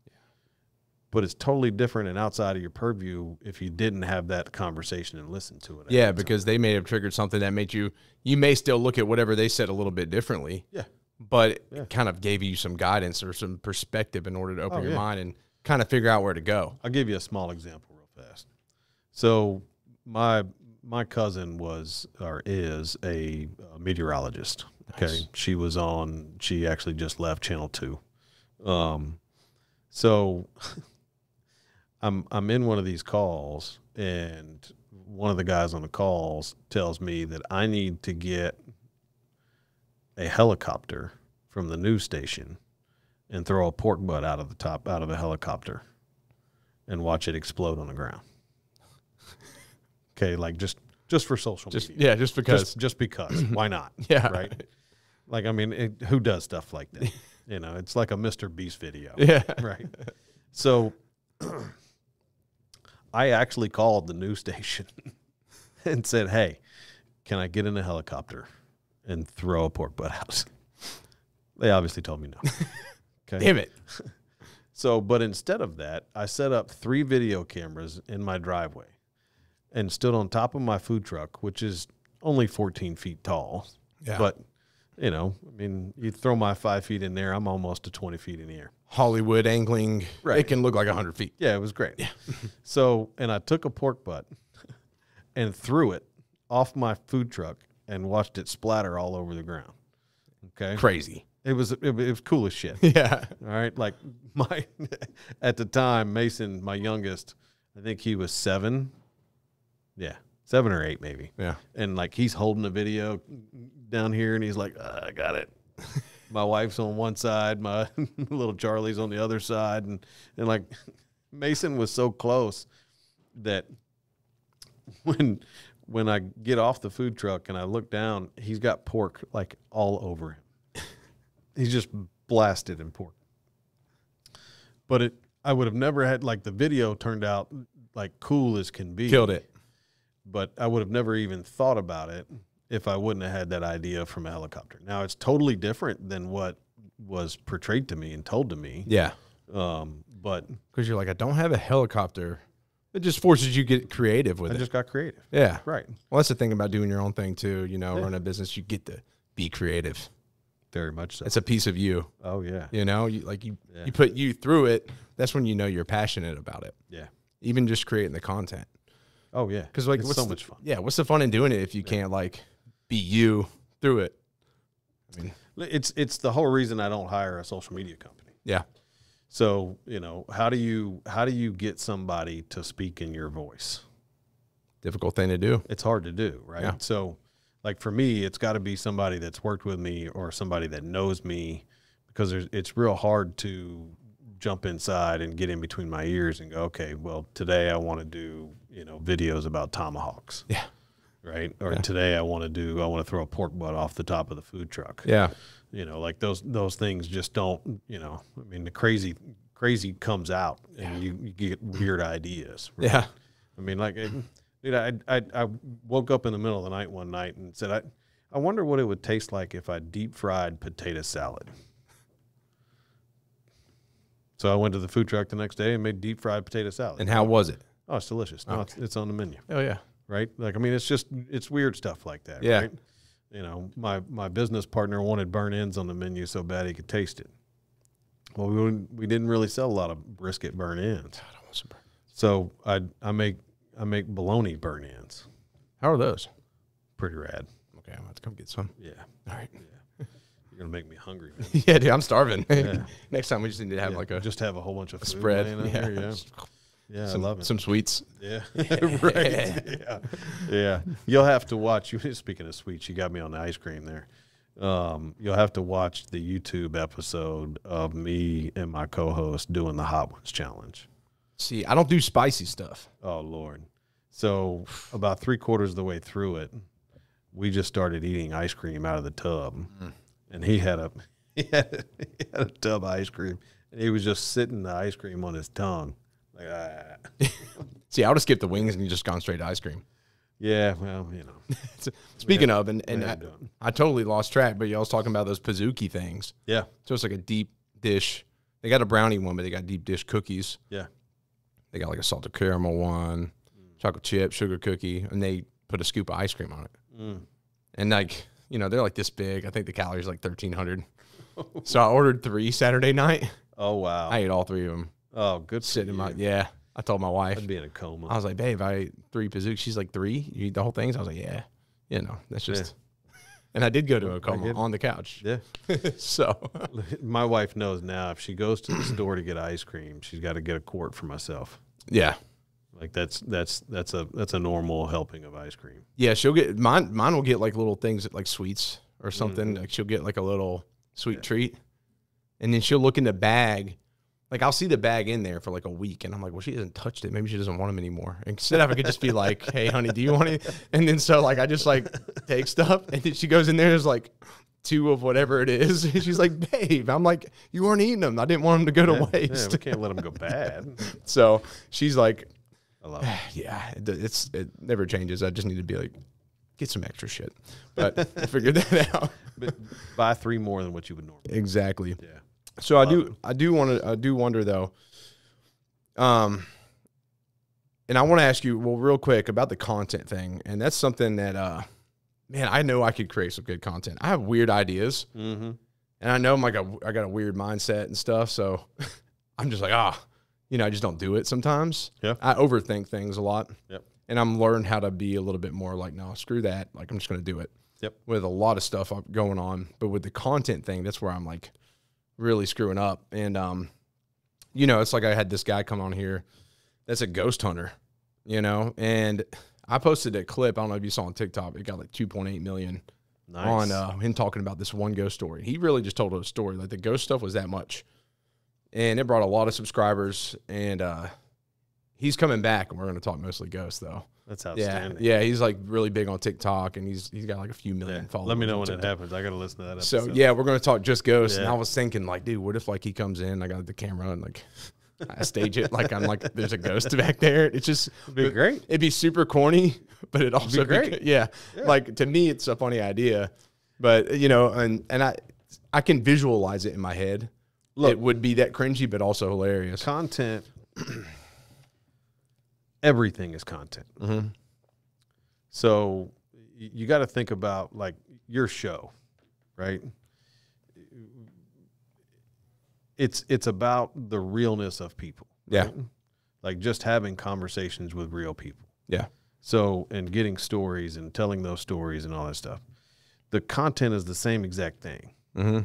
But it's totally different and outside of your purview if you didn't have that conversation and listen to it. Yeah, because they may have triggered something that made you may still look at whatever they said a little bit differently. Yeah. But it kind of gave you some guidance or some perspective in order to open your mind and kind of figure out where to go. I'll give you a small example real fast. So my cousin was or is a meteorologist. Okay. Nice. She actually just left Channel 2. So I'm in one of these calls and one of the guys on the calls tells me that I need to get a helicopter from the news station and throw a pork butt out of the helicopter and watch it explode on the ground. Okay, like just for social media. Yeah, just because. Just because. Why not? Yeah. Right? Like, I mean, who does stuff like that? You know, it's like a Mr. Beast video. Yeah. Right. So I actually called the news station and said, hey, can I get in a helicopter and throw a pork butt out? They obviously told me no. Okay. Damn it. So, but instead of that, I set up 3 video cameras in my driveway and stood on top of my food truck, which is only 14 feet tall. Yeah. But, you know, I mean, you throw my 5 feet in there, I'm almost to 20 feet in the air. Hollywood angling. Right. It can look like 100 feet. Yeah, it was great. Yeah. So, and I took a pork butt and threw it off my food truck and watched it splatter all over the ground. Okay. Crazy. It was cool as shit. Yeah. All right. Like at the time, Mason, my youngest, I think he was 7. Yeah. 7 or 8 maybe. Yeah. And like he's holding the video down here and he's like, I got it. My wife's on one side, my little Charlie's on the other side. And like Mason was so close that when I get off the food truck and I look down, he's got pork like all over him. He's just blasted in pork. But I would have never had, like, the video turned out like cool as can be. Killed it. But I would have never even thought about it if I wouldn't have had that idea from a helicopter. Now, it's totally different than what was portrayed to me and told to me. Yeah. But Because you're like, I don't have a helicopter. It just forces you to get creative with I it. just got creative. Yeah. Right. Well, that's the thing about doing your own thing too. You know, running a business, you get to be creative. Very much so. It's a piece of you. Oh, yeah. You know, you put you through it. That's when you know you're passionate about it. Yeah. Even just creating the content. Oh, yeah. Because like, it's what's so much fun. Yeah. What's the fun in doing it if you can't like be you through it? I mean, It's the whole reason I don't hire a social media company. yeah. So, you know, how do you get somebody to speak in your voice? Difficult thing to do. It's hard to do, right? Yeah. So like for me, it's got to be somebody that's worked with me or somebody that knows me, because it's real hard to jump inside and get in between my ears and go, okay, well, today I want to do, videos about tomahawks. Yeah. Right. Or today I want to throw a pork butt off the top of the food truck. Yeah. Like those things just don't, I mean, the crazy comes out and you get weird ideas. Right? Yeah. I mean, like, dude, I woke up in the middle of the night one night and said, I wonder what it would taste like if I deep fried potato salad. So I went to the food truck the next day and made deep fried potato salad. And how was it? Oh, it's delicious. No, it's on the menu. Oh yeah. Right. Like, I mean, it's weird stuff like that. Yeah. Right. My business partner wanted burnt ends on the menu so bad he could taste it. Well, we didn't really sell a lot of brisket burnt ends. God, I want some burnt. So I make bologna burnt ends. How are those? Pretty rad. Okay, I'm gonna have to come get some. Yeah. All right. Yeah. You're gonna make me hungry, man. Yeah, dude, I'm starving. Yeah. Next time we just need to have like a just have a whole bunch of food spread. laying out Yeah. here, yeah. Yeah, Some, I love it. some sweets. Yeah. Right. Yeah. Yeah. You'll have to watch. Speaking of sweets, you got me on the ice cream there. You'll have to watch the YouTube episode of me and my co-host doing the Hot Ones challenge. See, I don't do spicy stuff. Oh Lord. So about 3/4 of the way through it, we just started eating ice cream out of the tub. And he had a tub of ice cream, and he was just sitting the ice cream on his tongue. Like, See, I would have skipped the wings and just gone straight to ice cream. yeah, well, Speaking of, and Yeah, I totally lost track, but y'all was talking about those Pizookie things. yeah, So it's like a deep dish. They got a brownie one, but they got deep dish cookies. yeah. They got like a salted caramel one, chocolate chip, sugar cookie, and they put a scoop of ice cream on it. And like, they're like this big. I think the calories like 1,300. So I ordered 3 Saturday night. Oh wow. I ate all 3 of them. Oh, good. Sitting in my, yeah. I told my wife. I'd be in a coma. I was like, babe, I ate 3 Pizookie. She's like, 3? You eat the whole thing? So I was like, yeah. That's just. And I did go to a coma on the couch. Yeah. So. My wife knows now if she goes to the store to get ice cream, she's got to get a quart for myself. Yeah. Like that's a normal helping of ice cream. Yeah, she'll get mine will get like little things like sweets or something. Like she'll get like a little sweet treat. And then she'll look in the bag. Like I'll see the bag in there for like a week and I'm like, well, she hasn't touched it. Maybe she doesn't want them anymore. Instead of I could just be like, hey honey, do you want it? And then so like I just like take stuff and then she goes in there, there's like 2 of whatever it is. And she's like, babe, I'm like, you weren't eating them. I didn't want them to go to waste. Yeah, we can't let them go bad. So she's like, I love it. yeah, it never changes. I just need to be like, get some extra shit. But I figured that out. But buy 3 more than what you would normally. Exactly. Yeah. So I do wonder though, and I want to ask you, well, real quick about the content thing. And that's something that, man, I know I could create some good content. I have weird ideas and I know I'm like, I got a weird mindset and stuff. So I'm just like, I just don't do it sometimes. Yeah. I overthink things a lot. Yep. And I'm learning how to be a little bit more like, no, screw that. Like, I'm just going to do it. Yep. With a lot of stuff going on. But with the content thing, that's where I'm like really screwing up. And, it's like I had this guy come on here that's a ghost hunter, and I posted a clip. I don't know if you saw on TikTok. It got like 2.8 million on him talking about this one ghost story. He really just told a story. Like the ghost stuff was that much. And it brought a lot of subscribers. And he's coming back, and we're going to talk mostly ghosts, though. That's outstanding. Yeah, he's like really big on TikTok, and he's got like a few million followers. Let me know when it happens. I got to listen to that episode. So, yeah, we're going to talk just ghosts. Yeah. And I was thinking, like, dude, what if, like, he comes in, I got the camera, and, like, I stage it like I'm like, there's a ghost back there. It's just. It'd be great. It'd be super corny, but it'd also be great. Yeah. Like, to me, it's a funny idea. But, and I can visualize it in my head. Look, it would be that cringy, but also hilarious. Content. Everything is content. Mm-hmm. So you got to think about like your show, right? It's about the realness of people. Yeah. Right? Like just having conversations with real people. Yeah. So, and getting stories and telling those stories and all that stuff. The content is the same exact thing. Mm-hmm.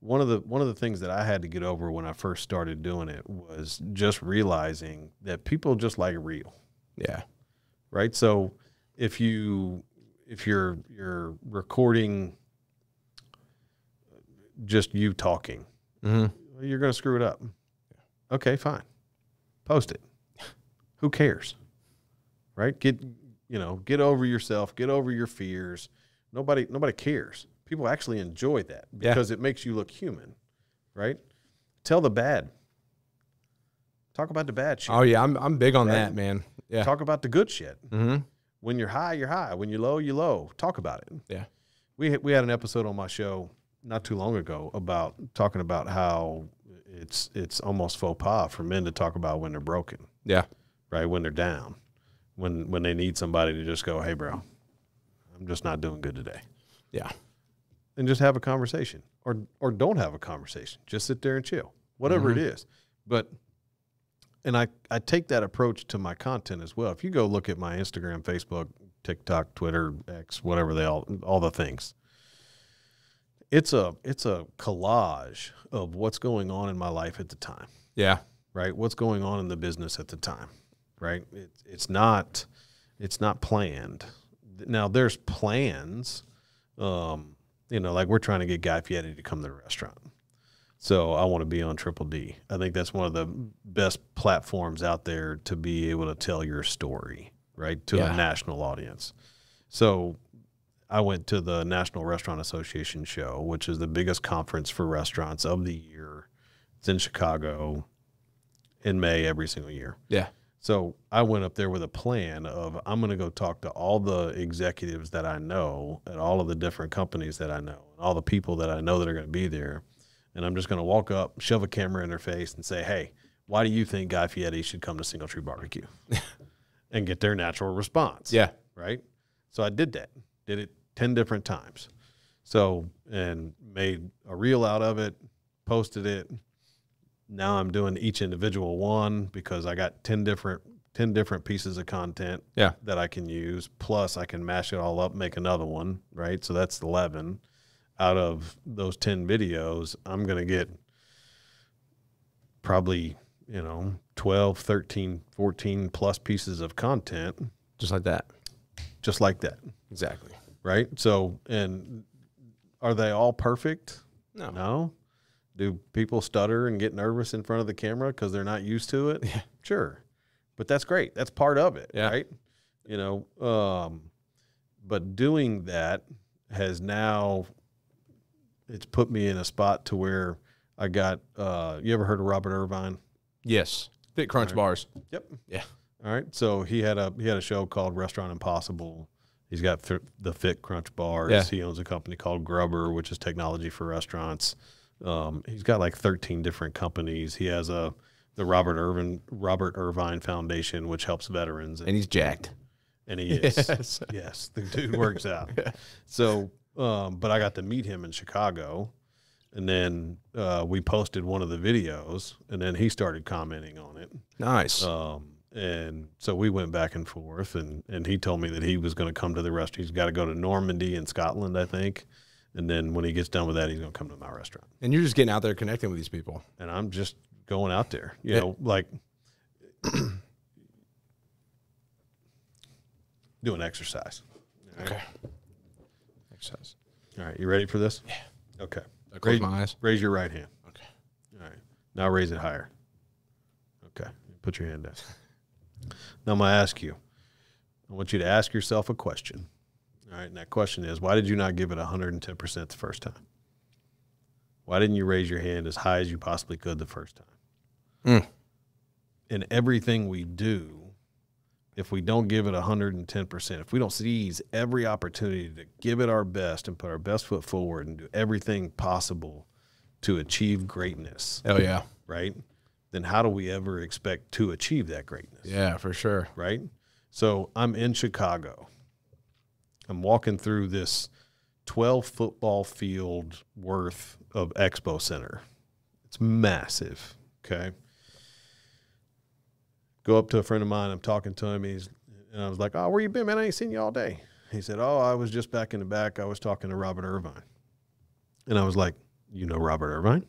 One of the things that I had to get over when I first started doing it was just realizing that people just like real. Yeah. Right. So if you if you're recording just you talking, you're going to screw it up. Okay, fine. Post it. Who cares? Right? Get over yourself, get over your fears. Nobody cares. People actually enjoy that because it makes you look human, right? Tell the bad. Talk about the bad shit. Oh yeah, I'm big on that, man. Yeah. Talk about the good shit. When you're high, you're high. When you're low, you're low. Talk about it. Yeah. We had an episode on my show not too long ago about talking about how it's almost faux pas for men to talk about when they're broken. Yeah. Right? When they're down. When they need somebody to just go, hey, bro, I'm just not doing good today. Yeah. And just have a conversation. Or don't have a conversation. Just sit there and chill. Whatever it is. And I take that approach to my content as well. If you go look at my Instagram, Facebook, TikTok, Twitter, X, whatever all the things. It's a collage of what's going on in my life at the time. Yeah. Right? What's going on in the business at the time. Right? It's not planned. Now there's plans. Like we're trying to get Guy Fieri to come to the restaurant. So I want to be on Triple D. I think that's one of the best platforms out there to be able to tell your story, right, to a national audience. So I went to the National Restaurant Association show, which is the biggest conference for restaurants of the year. It's in Chicago in May every single year. Yeah. So I went up there with a plan of I'm going to go talk to all the executives that I know at all of the different companies that I know and all the people that I know that are going to be there. And I'm just going to walk up, shove a camera in their face and say, hey, why do you think Guy Fieri should come to Single Tree Barbecue? And get their natural response. Yeah. Right? So I did that. Did it 10 different times. So, and made a reel out of it, posted it. Now I'm doing each individual one because I got 10 different pieces of content that I can use. Plus I can mash it all up, make another one, right? So that's 11. Out of those 10 videos, I'm going to get probably, 12, 13, 14 plus pieces of content. Just like that. Just like that. Exactly. Right? So, and are they all perfect? No. No. Do people stutter and get nervous in front of the camera because they're not used to it? Yeah. Sure. But that's great. That's part of it, Yeah. right? But doing that has now, it's put me in a spot to where I got, you ever heard of Robert Irvine? Yes. Fit Crunch bars. Yep. Yeah. All right. So he had a show called Restaurant Impossible. He's got the Fit Crunch bars. Yeah. He owns a company called Grubber, which is technology for restaurants. He's got like 13 different companies. He has the Robert Irvine Foundation, which helps veterans. And he's jacked. And he is. Yes. Yes. The dude works out. So, but I got to meet him in Chicago. And then we posted one of the videos, and then he started commenting on it. Nice. And so we went back and forth, and he told me that he was going to come to the restaurant. He's got to go to Normandy in Scotland, I think. And then when he gets done with that, he's going to come to my restaurant. And you're just getting out there connecting with these people. And I'm just going out there, you know, like doing exercise. Okay. Exercise. All right. You ready for this? Yeah. Okay. I close my eyes. Raise your right hand. Okay. All right. Now raise it higher. Okay. Put your hand down. Now I'm going to ask you. I want you to ask yourself a question. All right. And that question is, why did you not give it 110% the first time? Why didn't you raise your hand as high as you possibly could the first time? In everything we do, if we don't give it 110%, if we don't seize every opportunity to give it our best and put our best foot forward and do everything possible to achieve greatness, Oh, yeah. right? Then how do we ever expect to achieve that greatness? Yeah, for sure. Right? So I'm in Chicago. I'm walking through this 12 football field worth of expo center. It's massive. Okay. Go up to a friend of mine. I'm talking to him. And I was like, oh, where you been, man? I ain't seen you all day. He said, oh, I was just back in the back. I was talking to Robert Irvine. And I was like, you know Robert Irvine?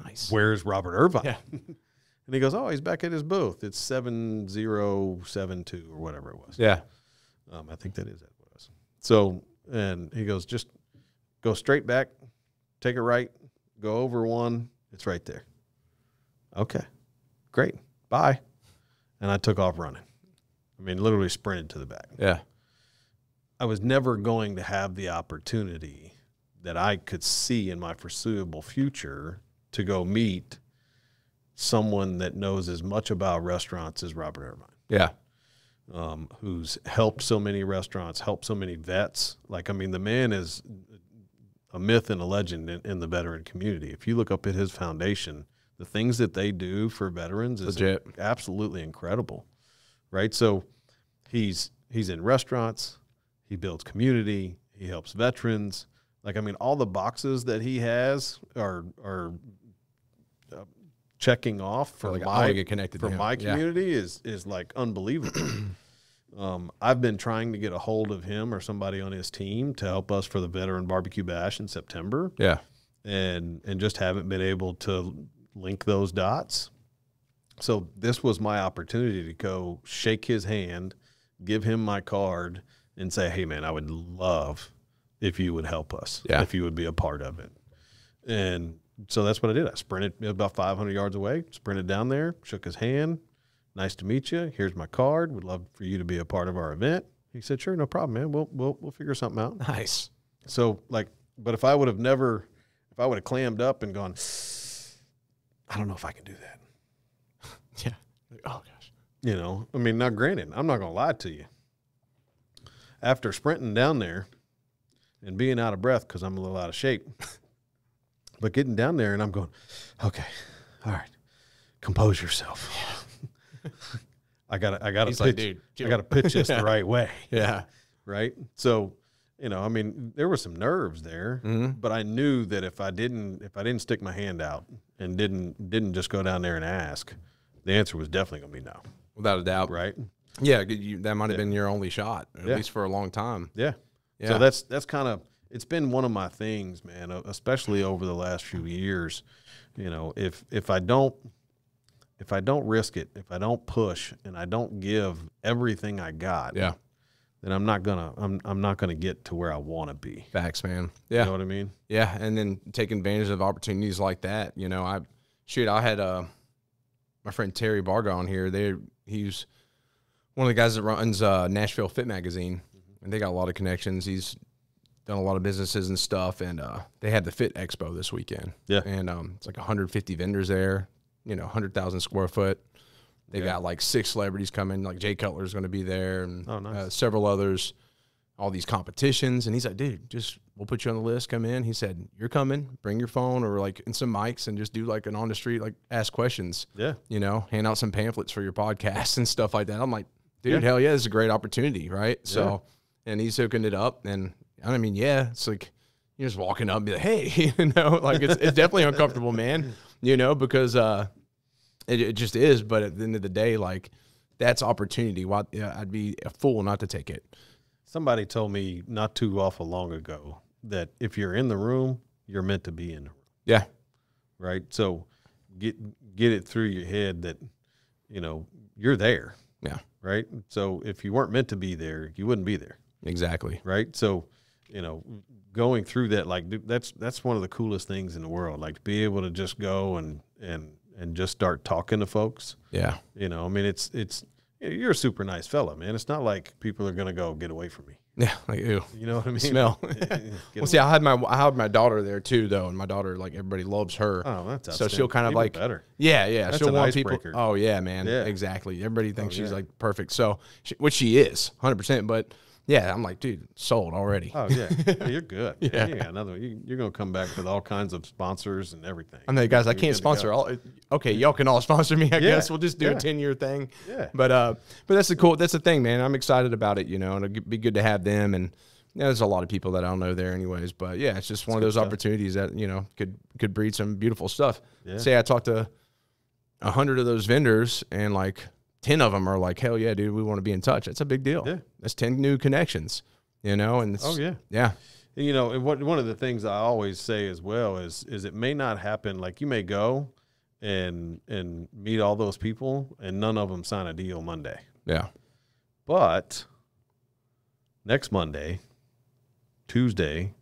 Nice. Where's Robert Irvine? Yeah. And he goes, oh, he's back at his booth. It's 7072 or whatever it was. Yeah. I think that is what it was. So, and he goes, just go straight back, take a right, go over one. It's right there. Okay, great. Bye. And I took off running. I mean, literally sprinted to the back. Yeah. I was never going to have the opportunity that I could see in my foreseeable future to go meet someone that knows as much about restaurants as Robert Irvine. Yeah. Who's helped so many restaurants, helped so many vets. Like, I mean, the man is a myth and a legend in the veteran community. If you look up at his foundation, the things that they do for veterans is legit. Absolutely incredible, right? So he's in restaurants, he builds community, he helps veterans. Like, I mean, all the boxes that he has are checking off for like, my get connected for to my community is like unbelievable. I've been trying to get a hold of him or somebody on his team to help us for the Veteran Barbecue Bash in September. Yeah. And just haven't been able to link those dots. So this was my opportunity to go shake his hand, give him my card, and say, hey, man, I would love if you would help us, if you would be a part of it. And so that's what I did. I sprinted about 500 yards away, sprinted down there, shook his hand. Nice to meet you. Here's my card. Would love for you to be a part of our event. He said, sure, no problem, man. We'll figure something out. Nice. So, like, but if I would have clammed up and gone, I don't know if I can do that. Yeah. Oh, gosh. You know, I mean, now granted, I'm not going to lie to you. After sprinting down there and being out of breath because I'm a little out of shape, but getting down there and I'm going, okay, all right, compose yourself. I gotta pitch. Like, dude, I gotta pitch this the right way. Yeah. Right. So, you know, I mean, there were some nerves there, but I knew that if I didn't stick my hand out and didn't just go down there and ask, the answer was definitely going to be no. Without a doubt. Right. Yeah. That might have been your only shot, at least for a long time. Yeah. So that's kind of, it's been one of my things, man, especially over the last few years. You know, if I don't risk it, if I don't push and I don't give everything I got, then I'm not gonna get to where I want to be. Facts, man. Yeah. You know what I mean? Yeah. And then take advantage of opportunities like that. You know, I had my friend Terry Barga on here. He's one of the guys that runs Nashville Fit Magazine, and they got a lot of connections. He's done a lot of businesses and stuff, and they had the Fit Expo this weekend. Yeah. And it's like 150 vendors there, you know, 100,000 square foot. They got like 6 celebrities coming, like Jay Cutler's going to be there, and several others, all these competitions. And he's like, dude, we'll put you on the list, come in. He said, you're coming, bring your phone or like and some mics and just do like an on the street, like ask questions. Yeah. You know, hand out some pamphlets for your podcast and stuff like that. I'm like, dude, hell yeah, this is a great opportunity, right? Yeah. So, and he's hooking it up. And I mean, it's like you're just walking up and be like, hey, you know, like it's definitely uncomfortable, man, you know, because it just is. But at the end of the day, like that's opportunity. I'd be a fool not to take it. Somebody told me not too awful long ago that if you're in the room, you're meant to be in the room. Yeah. Right. So get it through your head that, you know, you're there. Yeah. Right. So if you weren't meant to be there, you wouldn't be there. Exactly. Right. So, you know, going through that, like that's one of the coolest things in the world. Like to be able to just go and just start talking to folks. Yeah. You know, I mean, it's you're a super nice fella, man. It's not like people are gonna go get away from me. Yeah, like ew. You know what I mean? Smell. Well, see, I had my daughter there too, though, and my daughter, like everybody loves her. Oh, that's so she'll kind of even like better. Yeah. That's she'll an want people. icebreaker. Oh yeah, man. Yeah. Exactly. Everybody thinks she's like perfect. So, which she is, 100%. But yeah, I'm like, dude, sold already. Oh yeah, you're good. Yeah, another one. You're gonna come back with all kinds of sponsors and everything. I know, guys. I can't sponsor all. Okay, y'all can all sponsor me. I guess we'll just do a 10-year thing. Yeah. But that's the thing, man. I'm excited about it. You know, and it'd be good to have them. And there's a lot of people that I don't know there, anyways. But yeah, it's just one of those opportunities that could breed some beautiful stuff. Yeah. Say I talked to 100 of those vendors, and like 10 of them are like, hell yeah, dude, we want to be in touch. That's a big deal. Yeah. That's 10 new connections, you know? And yeah. You know, and one of the things I always say as well is it may not happen, like you may go and meet all those people, and none of them sign a deal Monday. Yeah. But next Monday, Tuesday,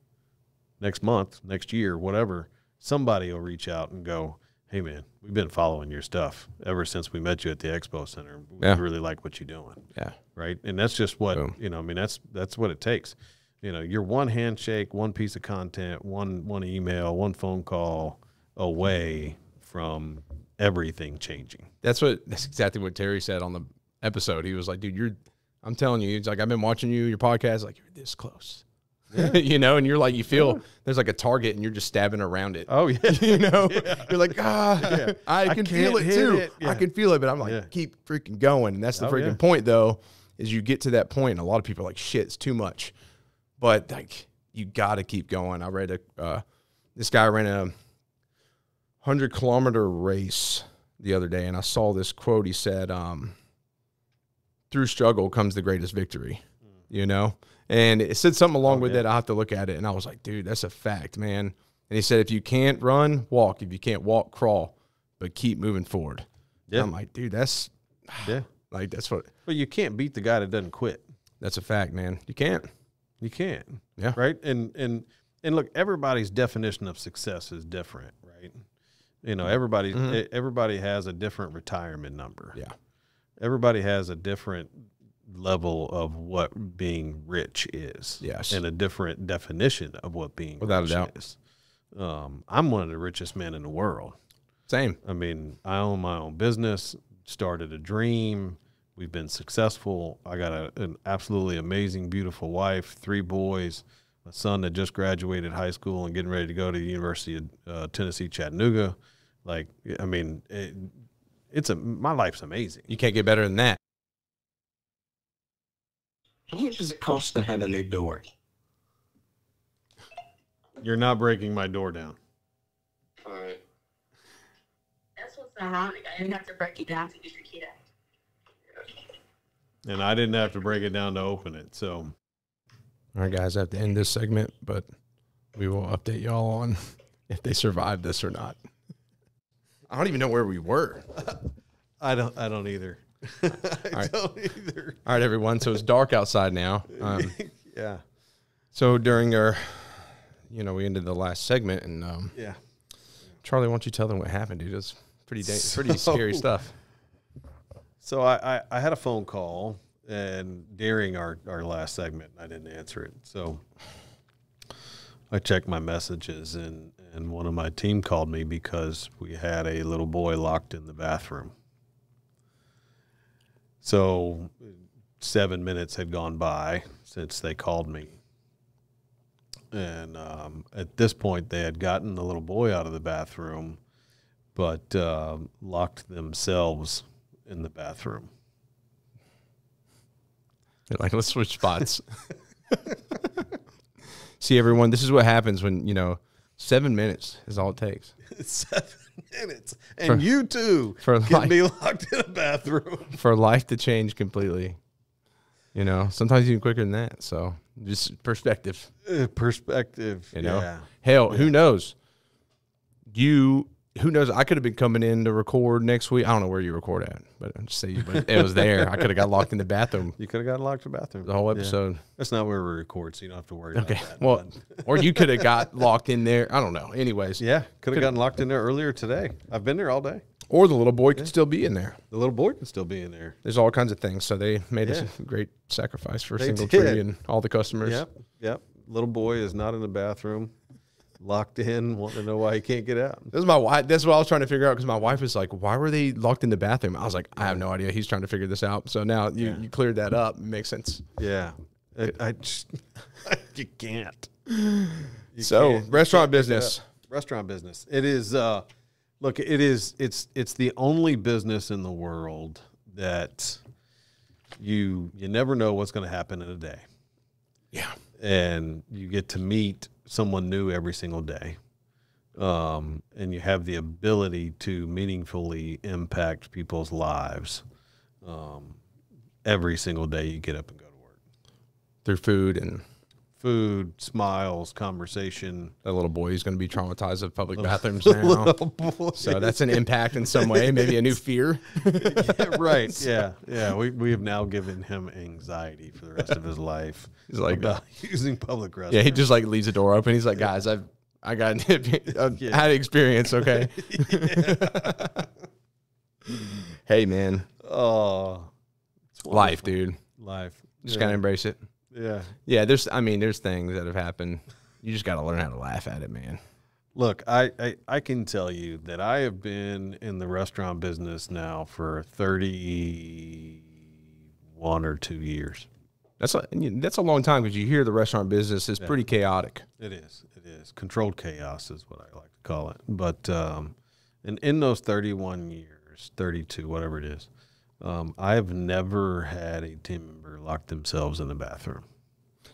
next month, next year, whatever, somebody will reach out and go, hey, man, we've been following your stuff ever since we met you at the Expo Center. We really like what you're doing. Yeah. Right. And that's just what, Boom. you know, I mean, that's what it takes. You know, you're one handshake, one piece of content, one email, one phone call away from everything changing. That's exactly what Terry said on the episode. He was like, dude, I'm telling you, he's like, I've been watching your podcast, like, you're this close. Yeah. You know, and you're like, you feel there's like a target and you're just stabbing around it. Oh, yeah. You know, you're like, I can feel it too. I can feel it, but I'm like, keep freaking going. And that's the freaking point, though, is you get to that point and a lot of people are like, shit, it's too much. But like, you got to keep going. I read this guy ran a 100-kilometer race the other day, and I saw this quote. He said, through struggle comes the greatest victory, you know? And it said something along with that. I'll have to look at it. And I was like, dude, that's a fact, man. And he said, if you can't run, walk. If you can't walk, crawl. But keep moving forward. Yeah. I'm like, dude, that's like, that's what. But you can't beat the guy that doesn't quit. That's a fact, man. You can't. You can't. Yeah. Right. And look, everybody's definition of success is different, right? You know, everybody has a different retirement number. Yeah. Everybody has a different level of what being rich is. Yes. And a different definition of what being rich is. I'm one of the richest men in the world. Same. I mean, I own my own business, started a dream. We've been successful. I got an absolutely amazing, beautiful wife, 3 boys, a son that just graduated high school and getting ready to go to the University of Tennessee, Chattanooga. Like, I mean, my life's amazing. You can't get better than that. How much does it cost to have a new door? You're not breaking my door down. All right. That's what's ironic. I didn't have to break it down to get your kid out. And I didn't have to break it down to open it. So, all right, guys, I have to end this segment, but we will update y'all on if they survived this or not. I don't even know where we were. I don't either. I don't either. All right, everyone. So it's dark outside now. Yeah. So during our, we ended the last segment, and Charlie, why don't you tell them what happened, dude? It was pretty scary stuff. So I had a phone call, and during our last segment, I didn't answer it. So I checked my messages, and one of my team called me because we had a little boy locked in the bathroom. So 7 minutes had gone by since they called me. And at this point, they had gotten the little boy out of the bathroom, but locked themselves in the bathroom. They're like, let's switch spots. See, everyone, this is what happens when, 7 minutes is all it takes. 7 minutes. And you too can be locked in a bathroom. For life to change completely. Sometimes even quicker than that. So just perspective. Perspective. Yeah. Hell, who knows? Who knows? I could have been coming in to record next week. I don't know where you record at, but I'm just saying, but it was there. I could have got locked in the bathroom. You could have gotten locked in the bathroom. The whole episode. Yeah. That's not where we record, so you don't have to worry about that. Well, or you could have got locked in there. I don't know. Anyways. Yeah. Could have gotten locked in there earlier today. I've been there all day. Or the little boy could still be in there. The little boy can still be in there. There's all kinds of things. So they made a great sacrifice for Single Tree and all the customers. Yep. Little boy is not in the bathroom. Locked in, wanting to know why he can't get out. This is my wife. That's what I was trying to figure out, because my wife was like, "Why were they locked in the bathroom?" I was like, "I have no idea." He's trying to figure this out. So now you cleared that up. It makes sense. Yeah, I just you can't. Restaurant business. Restaurant business. It is. Look, it is. It's the only business in the world that you never know what's going to happen in a day. Yeah, and you get to meet someone new every single day. And you have the ability to meaningfully impact people's lives every single day you get up and go to work. Through food and food, smiles, conversation. That little boy is going to be traumatized of public bathrooms now. Little boy. So that's an impact in some way, maybe a new fear. Yeah, right. Yeah. We have now given him anxiety for the rest of his life. He's like, about using public restrooms. yeah, he just like leaves the door open. He's like, guys, I got had experience. Okay. Hey, man. Oh, it's Life, wonderful. dude. Life. Just gotta embrace it. Yeah. Yeah, there's things that have happened. You just gotta learn how to laugh at it, man. Look, I can tell you that I have been in the restaurant business now for 31 or 2 years. That's a long time because you hear the restaurant business is pretty chaotic. It is. It is. Controlled chaos is what I like to call it. But and in those 31 years, 32, whatever it is, I have never had a team member lock themselves in the bathroom.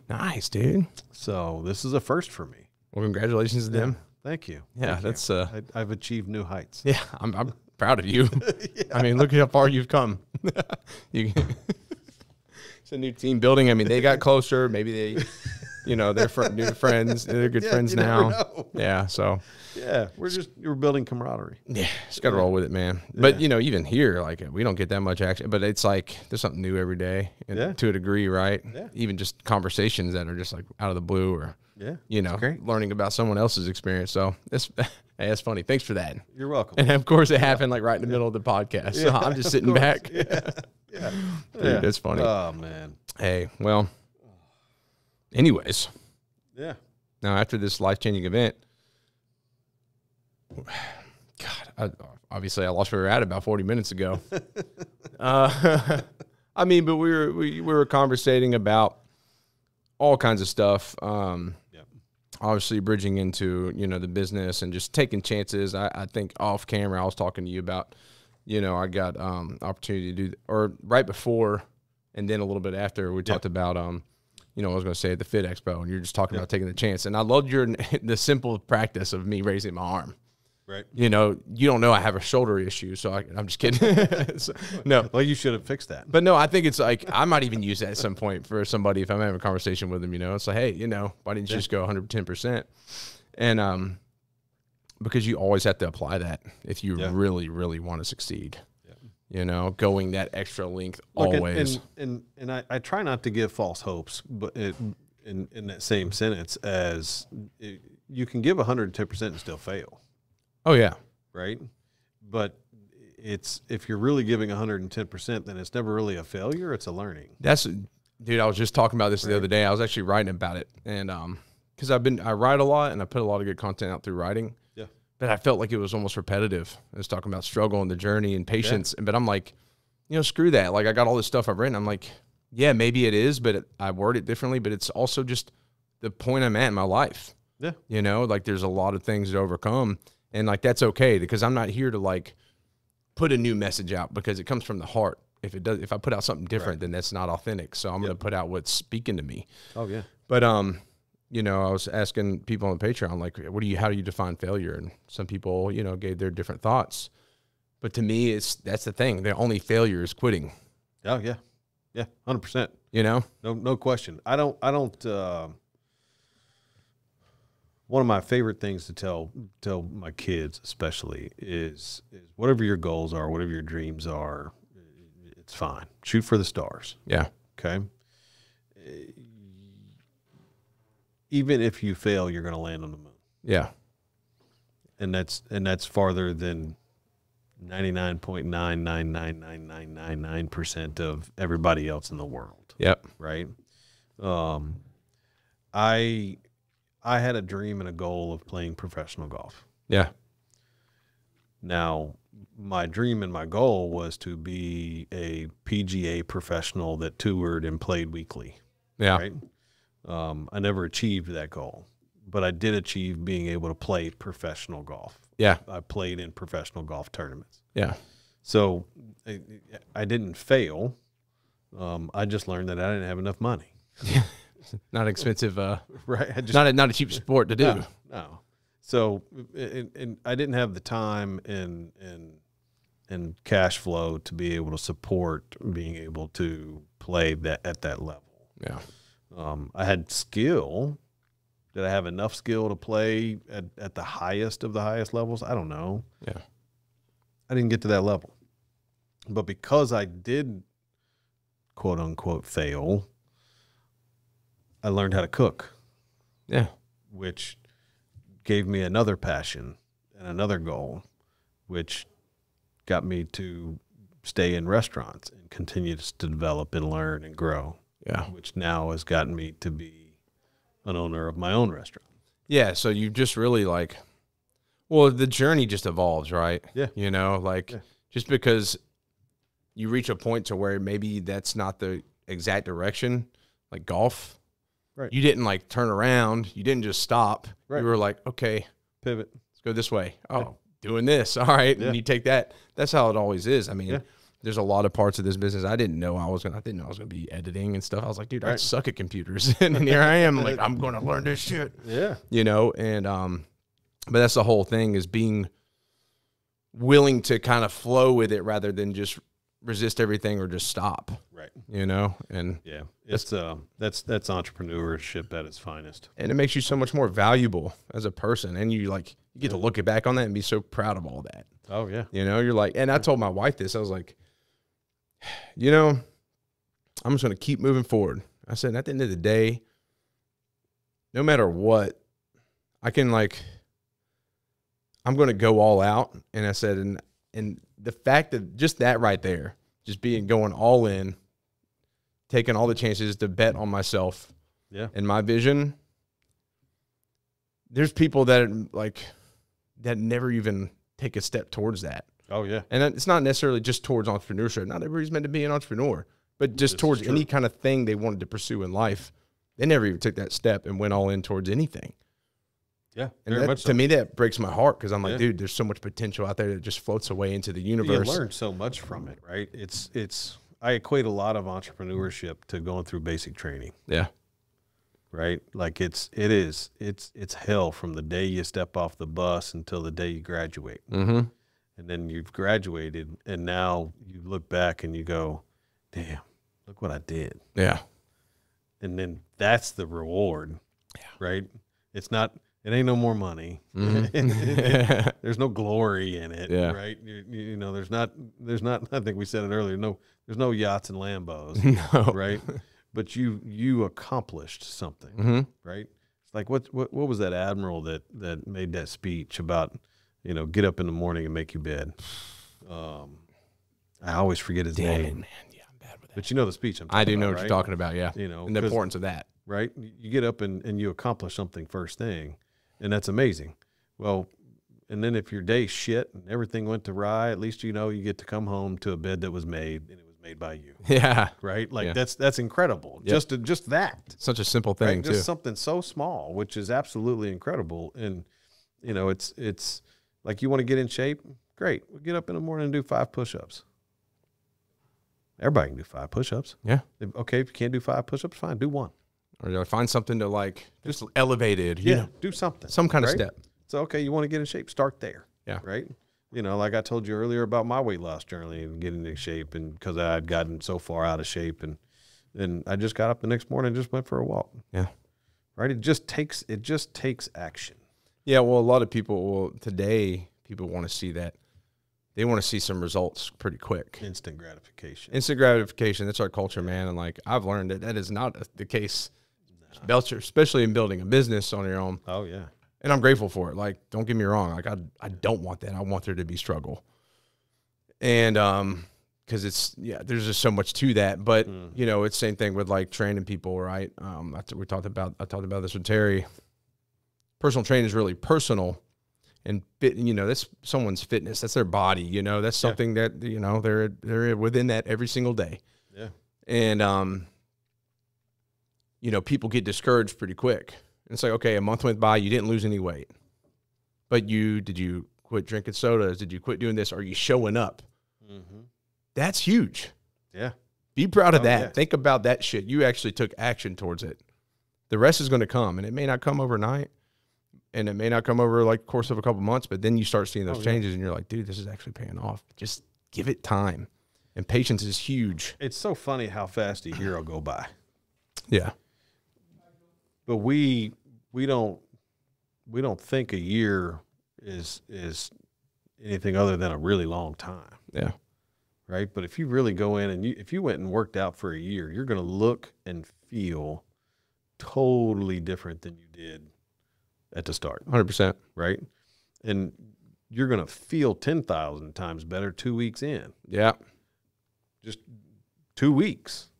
Nice, dude. So this is a first for me. Well, congratulations to them. Thank you. Yeah, Thank you. I've achieved new heights. Yeah, I'm proud of you. I mean, look at how far you've come. It's a new team building. I mean, they got closer. Maybe they, they're new friends. They're good friends you never now. know. Yeah, so Yeah, we're building camaraderie. yeah, just got to roll with it, man. But even here, like we don't get that much action. But it's like there's something new every day, and to a degree, right? Yeah. Even just conversations that are just like out of the blue, or Great. learning about someone else's experience. So hey, that's funny. Thanks for that. You're welcome. And of course, it happened like right in the middle of the podcast. So I'm just sitting back. Yeah. Dude, that's funny. Oh man. Hey, well, anyways, Yeah. now after this life-changing event, God, obviously I lost where we were at about 40 minutes ago. I mean, but we were conversating about all kinds of stuff. Obviously bridging into, the business and just taking chances. I think off camera, I was talking to you about, I got opportunity to do, or right before and then a little bit after, we talked about, I was going to say at the Fit Expo, and you're just talking about taking the chance. And I loved the simple practice of me raising my arm. Right. You don't know I have a shoulder issue, so I'm just kidding. No. Well, you should have fixed that. But no, I think it's like I might even use that at some point for somebody if I'm having a conversation with them. It's like, hey, why didn't you just go 110%? And because you always have to apply that if you really, really want to succeed. Yeah. Going that extra length. Look, always. And I try not to give false hopes, but in that same sentence, as you can give 110% and still fail. Oh yeah. Right. But if you're really giving 110%, then it's never really a failure. It's a learning. Dude, I was just talking about this the other day. I was actually writing about it. And, cause I write a lot and I put a lot of good content out through writing. Yeah. But I felt like it was almost repetitive. I was talking about struggle and the journey and patience. Yeah. But I'm like, screw that. Like I got all this stuff I've written. I'm like, yeah, maybe it is, but I word it differently, but it's also just the point I'm at in my life. Yeah. Like there's a lot of things to overcome. And like that's okay because I'm not here to like put a new message out because it comes from the heart. If I put out something different, then that's not authentic. So I'm going to put out what's speaking to me. Oh yeah. But I was asking people on the Patreon like, how do you define failure? And some people, gave their different thoughts. But to me, that's the thing. The only failure is quitting. Oh yeah, yeah, 100%. No question. I don't. One of my favorite things to tell my kids especially is whatever your goals are, whatever your dreams are, it's fine. Shoot for the stars. Yeah. Okay. Even if you fail, you're going to land on the moon. Yeah. And that's farther than 99.9999999% of everybody else in the world. Yep. Right. I had a dream and a goal of playing professional golf. Yeah. Now, my dream and my goal was to be a PGA professional that toured and played weekly. Yeah. Right? I never achieved that goal, but I did achieve being able to play professional golf. Yeah. I played in professional golf tournaments. Yeah. So I didn't fail. I just learned that I didn't have enough money. Yeah. Not expensive, right? Not a cheap sport to do. No. So, and I didn't have the time and cash flow to be able to support being able to play that at that level. Yeah. I had skill. Did I have enough skill to play at the highest of the highest levels? I don't know. Yeah. I didn't get to that level. But because I did, quote unquote, fail, I learned how to cook. Yeah. Which gave me another passion and another goal, which got me to stay in restaurants and continue to develop and learn and grow. Yeah. Which now has gotten me to be an owner of my own restaurant. Yeah. So you just really like, well, the journey just evolves, right? Yeah. You know, like just because you reach a point to where maybe that's not the exact direction, like golf. Right. You didn't like turn around. You didn't just stop. Right. You were like, okay, Pivot. let's go this way. Oh, doing this. All right. Yeah. And you take that. That's how it always is. I mean, Yeah. there's a lot of parts of this business I didn't know I didn't know I was gonna be editing and stuff. I was like, dude, I Right. suck at computers. And here I am, like, I'm gonna learn this shit. Yeah. You know, and but that's the whole thing, is being willing to kind of flow with it rather than just resist everything or just stop. Right. You know, and Yeah. It's that's entrepreneurship at its finest. it makes you so much more valuable as a person, and you get to look back on that and be so proud of all that. Oh yeah. You know, you're like, and I told my wife this, I was like, you know, I'm just going to keep moving forward. I said, at the end of the day, no matter what, I'm going to go all out. And I said, and the fact that just that right there, just going all in, taking all the chances to bet on myself and my vision. There's people that never even take a step towards that. Oh yeah. And it's not necessarily just towards entrepreneurship. Not everybody's meant to be an entrepreneur, but just This towards is true. any kind of thing they wanted to pursue in life. They never even took that step and went all in towards anything. Yeah. And Very that, much so. to me, that breaks my heart, because I'm like, Yeah. dude, there's so much potential out there that just floats away into the You universe. learn so much from it, right? It's I equate a lot of entrepreneurship to going through basic training, Yeah. right? Like it's hell from the day you step off the bus until the day you graduate. Mm-hmm. And then you've graduated, and now you look back and you go, damn, look what I did. Yeah. And then that's the reward, right? It ain't no more money. Mhm. There's no glory in it, Yeah. right? You know, there's not, I think we said it earlier, there's no yachts and Lambos, No. right? But you accomplished something, Mm-hmm. right? It's like, what was that admiral that made that speech about, you know, get up in the morning and make your bed? I always forget his Damn it, name. man. Yeah, I'm bad with that. But you know the speech I'm talking I do know about, what right? you're talking about, yeah. You know, And the 'cause- importance of that. right? You get up and you accomplish something first thing, and that's amazing. Well, and then if your day's shit and everything went awry, at least you know you get to come home to a bed that was made, and it was made by you, Yeah. right? Like Yeah. that's incredible. Yep. Just that, Such a simple right? thing, Just too. something so small, which is absolutely incredible. And you know, it's like, you want to get in shape, great. Well, get up in the morning and do 5 push-ups. Everybody can do 5 push-ups. Yeah. Okay, if you can't do 5 push-ups, fine, do 1. Or find something to just elevated, you Yeah, know, do something. some kind of right? step. So, okay, you want to get in shape, start there. Yeah. Right. You know, like I told you earlier about my weight loss journey and getting in shape, and because I had gotten so far out of shape, and I just got up the next morning and just went for a walk. Yeah. Right. It just takes action. Yeah, well, a lot of people today want to see that. They want to see some results pretty quick. Instant gratification. Instant gratification, that's our culture, man. And I've learned that is not the case, especially in building a business on your own. Oh yeah. And I'm grateful for it. Like, don't get me wrong. Like, I don't want that. I want there to be struggle. And because there's just so much to that. But you know, it's same thing with like training people, right? I talked about this with Terry. Personal training is really personal, and that's someone's fitness. That's their body. You know, that's something that they're within that every single day. Yeah. And people get discouraged pretty quick. It's like, okay, a month went by, you didn't lose any weight, but did you quit drinking sodas? Did you quit doing this? Are you showing up? Mm-hmm. That's huge. Yeah. Be proud of that. Yeah. Think about that shit. You actually took action towards it. The rest is going to come, and it may not come overnight, and it may not come over like course of a couple months, but then you start seeing those changes, and you're like, dude, this is actually paying off. Just give it time. And patience is huge. It's so funny how fast a year will go by. Yeah. but we don't think a year is anything other than a really long time. Yeah. Right. But if you really go in and if you went and worked out for a year, you're going to look and feel totally different than you did at the start. 100%. Right. And you're going to feel 10,000 times better 2 weeks in. Yeah. Just 2 weeks.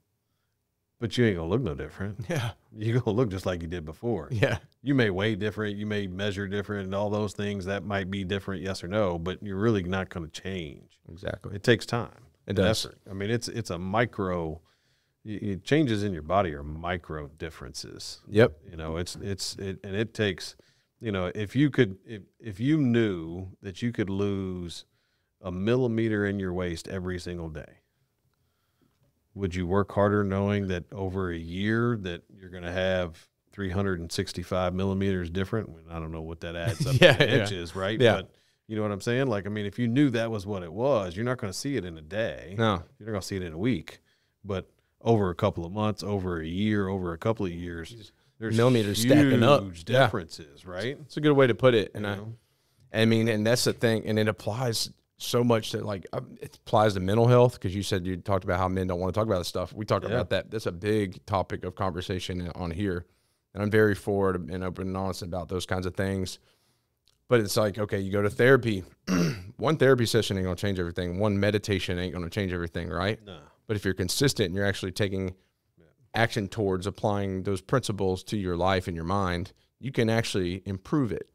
But you ain't going to look no different. Yeah. You're going to look just like you did before. Yeah. You may weigh different, you may measure different, and all those things that might be different, yes or no, but you're really not going to change. Exactly. It takes time. It does. Effort. I mean, it's a micro. Changes in your body are micro differences. Yep. You know, and it takes. You know, if you knew that you could lose a millimeter in your waist every single day, would you work harder knowing that over a year that you're going to have 365 millimeters different? I don't know what that adds up to inches, right? Yeah. But you know what I'm saying? Like, I mean, if you knew that was what it was, you're not going to see it in a day. No. You're not going to see it in a week. But over a couple of months, over a year, over a couple of years, there's millimeters stacking up. huge differences, right? It's a good way to put it. And You know? I mean, and that's the thing. And it applies so much that, like, it applies to mental health, because you said you talked about how men don't want to talk about this stuff. We talk about that. That's a big topic of conversation on here. And I'm very forward and open and honest about those kinds of things. But it's like, okay, you go to therapy. One therapy session ain't going to change everything. One meditation ain't going to change everything, right? No. But if you're consistent and you're actually taking action towards applying those principles to your life and your mind, you can actually improve it.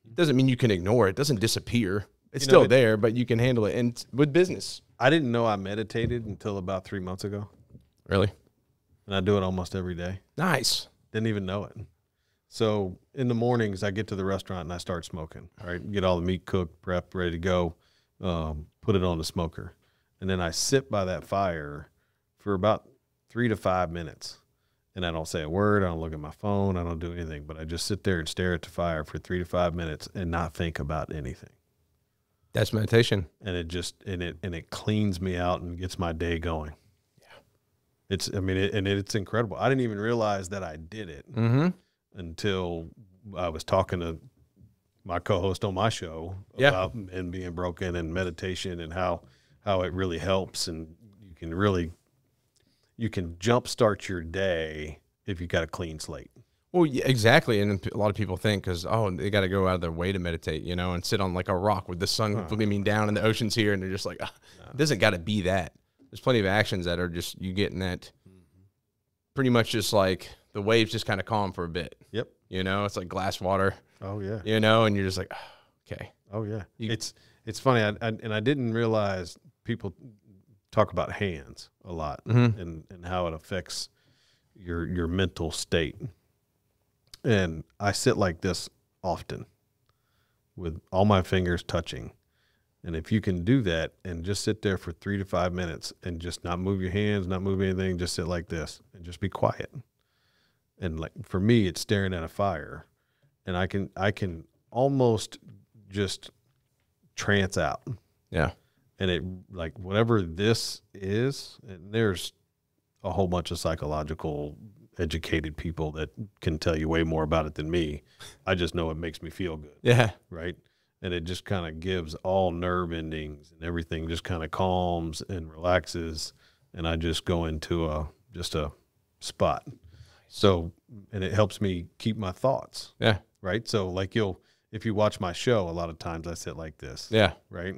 It doesn't mean you can ignore it. It doesn't disappear. It's still there, but you can handle it. And with business. I didn't know I meditated until about 3 months ago. Really? And I do it almost every day. Nice. Didn't even know it. So in the mornings, I get to the restaurant and I start smoking. All right, get all the meat cooked, prepped, ready to go, put it on the smoker. And then I sit by that fire for about 3 to 5 minutes. And I don't say a word. I don't look at my phone. I don't do anything. But I just sit there and stare at the fire for 3 to 5 minutes and not think about anything. That's meditation. And it cleans me out and gets my day going. Yeah. It's incredible. I didn't even realize that I did it until I was talking to my co-host on my show about men being broken and meditation and how it really helps. And you can jumpstart your day if you got a clean slate. Well, yeah, exactly. And a lot of people think, because, they got to go out of their way to meditate, and sit on like a rock with the sun gleaming down and the ocean's here. And they're just like, it doesn't got to be that. There's plenty of actions that are just you getting that pretty much just like the waves just kind of calm for a bit. Yep. It's like glass water. Oh, yeah. And you're just like, okay. Oh, yeah. It's funny. I didn't realize people talk about hands a lot and how it affects your mental state. And I sit like this often with all my fingers touching. And if you can do that and just sit there for 3 to 5 minutes and just not move your hands, not move anything, just sit like this and just be quiet. And like for me, it's staring at a fire, and I can almost just trance out. Yeah. And it, like, whatever this is, and there's a whole bunch of psychological educated people that can tell you way more about it than me. I just know it makes me feel good. Yeah. Right. And it just kind of gives all nerve endings and everything just kind of calms and relaxes. And I just go into just a spot. So, and it helps me keep my thoughts. Yeah. Right. So like if you watch my show, a lot of times I sit like this. Yeah. Right.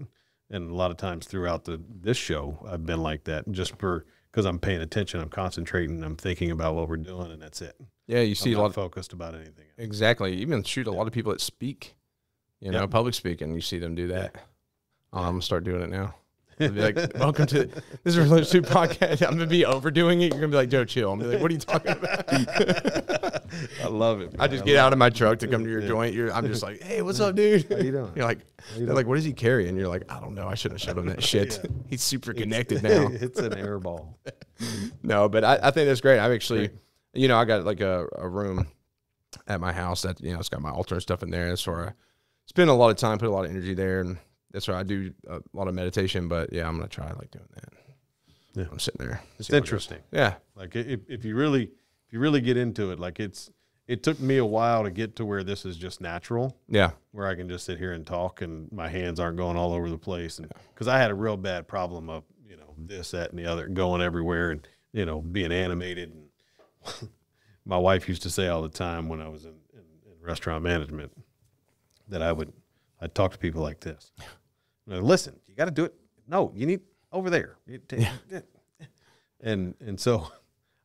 And a lot of times throughout this show, I've been like that, just because I'm paying attention, I'm concentrating, I'm thinking about what we're doing, and that's it. Yeah, you see I'm a lot not focused about anything else. Exactly. Even a lot of people that speak, public speaking, you see them do that. I'm going to start doing it now. I'll be like, welcome to this is a Relationship Podcast. I'm going to be overdoing it. You're going to be like, Joe, chill. I'm going to be like, what are you talking about? I love it, man. I just get out of my truck to come to your joint. I'm just like, hey, what's up, dude? How you doing? You're like, they're like, what is he carrying? You're like, I don't know. I shouldn't have showed him that shit. He's super connected now. It's an air ball. No, but I think that's great. I've actually, I got like a room at my house that, it's got my altar and stuff in there. That's where I spend a lot of time, put a lot of energy there. And that's where I do a lot of meditation. But yeah, I'm going to try like doing that. Yeah. I'm sitting there. It's interesting. Yeah. Like if you really get into it, like it's it took me a while to get to where this is just natural, Yeah. where I can just sit here and talk and my hands aren't going all over the place. And because I had a real bad problem of, this, that, and the other, going everywhere and, being animated. And my wife used to say all the time when I was in restaurant management that I'd talk to people like this. Listen, you got to do it. No, you need over there. And so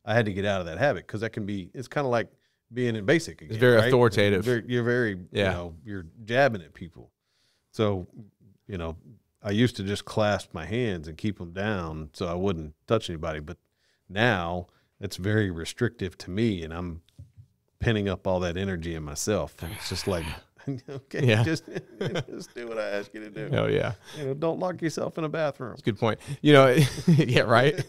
I had to get out of that habit because it's kind of like being in basic again. It's very right? authoritative. You're very, you're jabbing at people. So, I used to just clasp my hands and keep them down so I wouldn't touch anybody. But now it's very restrictive to me, and I'm pinning up all that energy in myself. And it's just like, okay, just do what I ask you to do. Oh, yeah. Don't lock yourself in a bathroom. That's a good point. Yeah, right?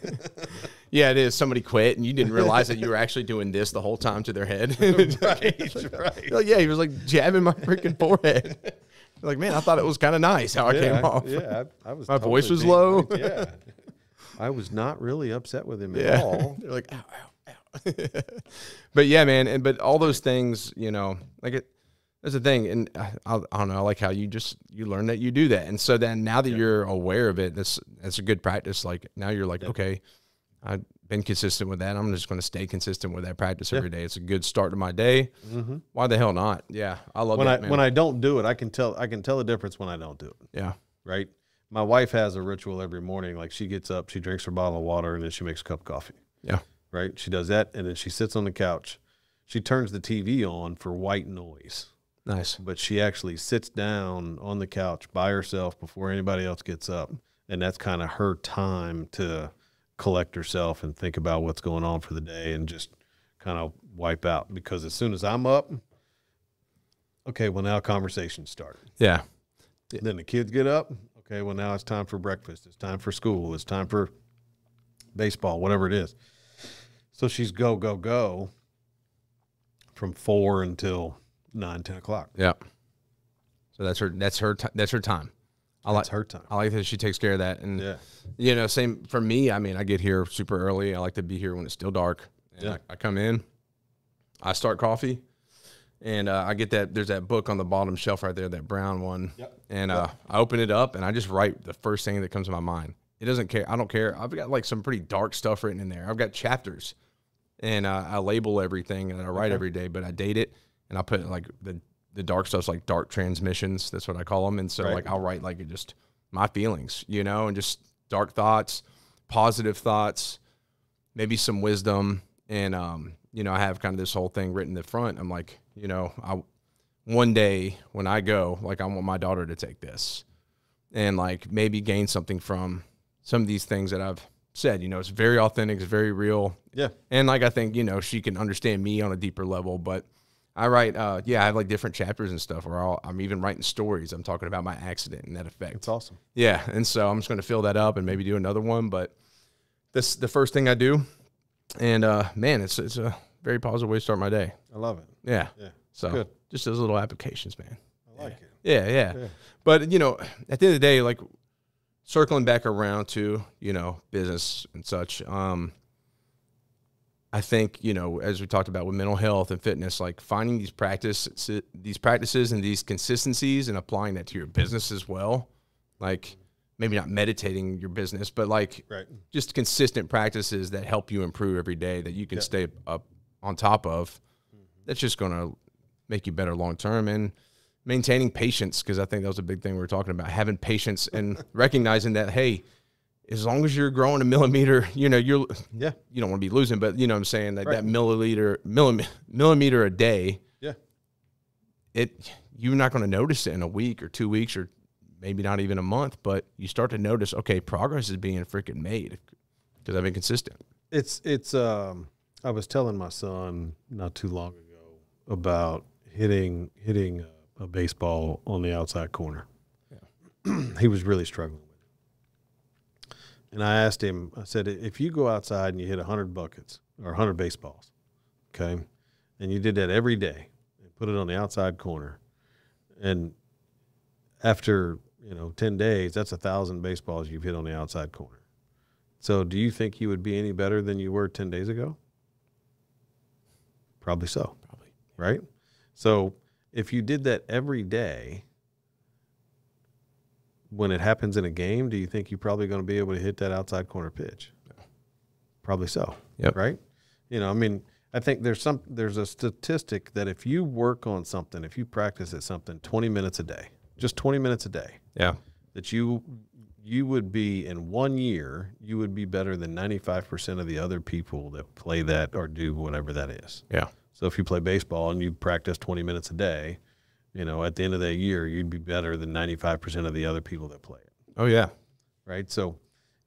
Yeah, it is. Somebody quit, and you didn't realize that you were actually doing this the whole time to their head. Right. Oh, yeah, he was like jabbing my freaking forehead. Like, man, I thought it was kind of nice how I came off. Yeah, I was. My voice was low. Yeah, I was not really upset with him at all. They're like, ow, ow, ow. But yeah, man, but all those things, that's the thing, and I don't know, I like how you learn that you do that, and so then now that you're aware of it, that's a good practice. Like now you're like, okay, I've been consistent with that. I'm just going to stay consistent with that practice every day. It's a good start to my day. Mm-hmm. Why the hell not? Yeah, I love that, man. When I don't do it, I can tell the difference when I don't do it. Yeah, right. My wife has a ritual every morning. Like she gets up, she drinks her bottle of water, and then she makes a cup of coffee. Yeah, right. She does that, and then she sits on the couch. She turns the TV on for white noise. nice. But she actually sits down on the couch by herself before anybody else gets up. And that's kind of her time to collect herself and think about what's going on for the day and just kind of wipe out. Because as soon as I'm up, okay, well, now conversations start. Yeah. Then the kids get up. Okay, well, now it's time for breakfast. It's time for school. It's time for baseball, whatever it is. So she's go from 4 until 9, 10 o'clock. Yeah. So that's her time. That's her time. I like that she takes care of that. And, same for me. I mean, I get here super early. I like to be here when it's still dark. And I come in, I start coffee, and I get that. There's that book on the bottom shelf right there, that brown one. Yep. And I open it up, and I just write the first thing that comes to my mind. It doesn't care. I don't care. I've got like some pretty dark stuff written in there. I've got chapters, and I label everything, and I write every day, but I date it, and I put like the dark stuff's like dark transmissions. That's what I call them. And so like I'll write like just my feelings, and just dark thoughts, positive thoughts, maybe some wisdom. And, I have kind of this whole thing written in the front. I'm like, one day when I go, like I want my daughter to take this and like maybe gain something from some of these things that I've said. It's very authentic. It's very real. Yeah. And like I think, she can understand me on a deeper level, but I write, I have like different chapters and stuff where I'm even writing stories. I'm talking about my accident and that effect. That's awesome. Yeah. And so I'm just going to fill that up and maybe do another one. But this the first thing I do. And, man, it's a very positive way to start my day. I love it. Yeah. Yeah. So good. Just those little applications, man. I like it. Yeah. But, at the end of the day, like circling back around to, business and such, I think, as we talked about with mental health and fitness, like finding these practices and these consistencies and applying that to your business as well. Like maybe not meditating your business, but like just consistent practices that help you improve every day that you can stay up on top of. That's just going to make you better long-term, and maintaining patience. Cause I think that was a big thing we were talking about, having patience and recognizing that, hey, as long as you're growing a millimeter, you don't want to be losing, but you know what I'm saying, that millimeter a day, you're not going to notice it in a week or 2 weeks or maybe not even a month, but you start to notice, okay, progress is being freaking made because I've been consistent. I was telling my son not too long ago about hitting a baseball on the outside corner. Yeah. He was really struggling with it. And I asked him, I said, if you go outside and you hit 100 buckets or 100 baseballs, okay, and you did that every day and put it on the outside corner, and after 10 days, that's 1,000 baseballs you've hit on the outside corner. So do you think you would be any better than you were 10 days ago? Probably so. Probably. right? So if you did that every day, when it happens in a game, do you think you're probably going to be able to hit that outside corner pitch? Probably so. Yep. Right? You know, I mean, I think there's a statistic that if you work on something, if you practice at something 20 minutes a day, just 20 minutes a day, Yeah. that you would be, in 1 year, you would be better than 95% of the other people that play that or do whatever that is. Yeah. So if you play baseball and you practice 20 minutes a day, you know, at the end of that year, you'd be better than 95% of the other people that play it. Oh, yeah. Right. So,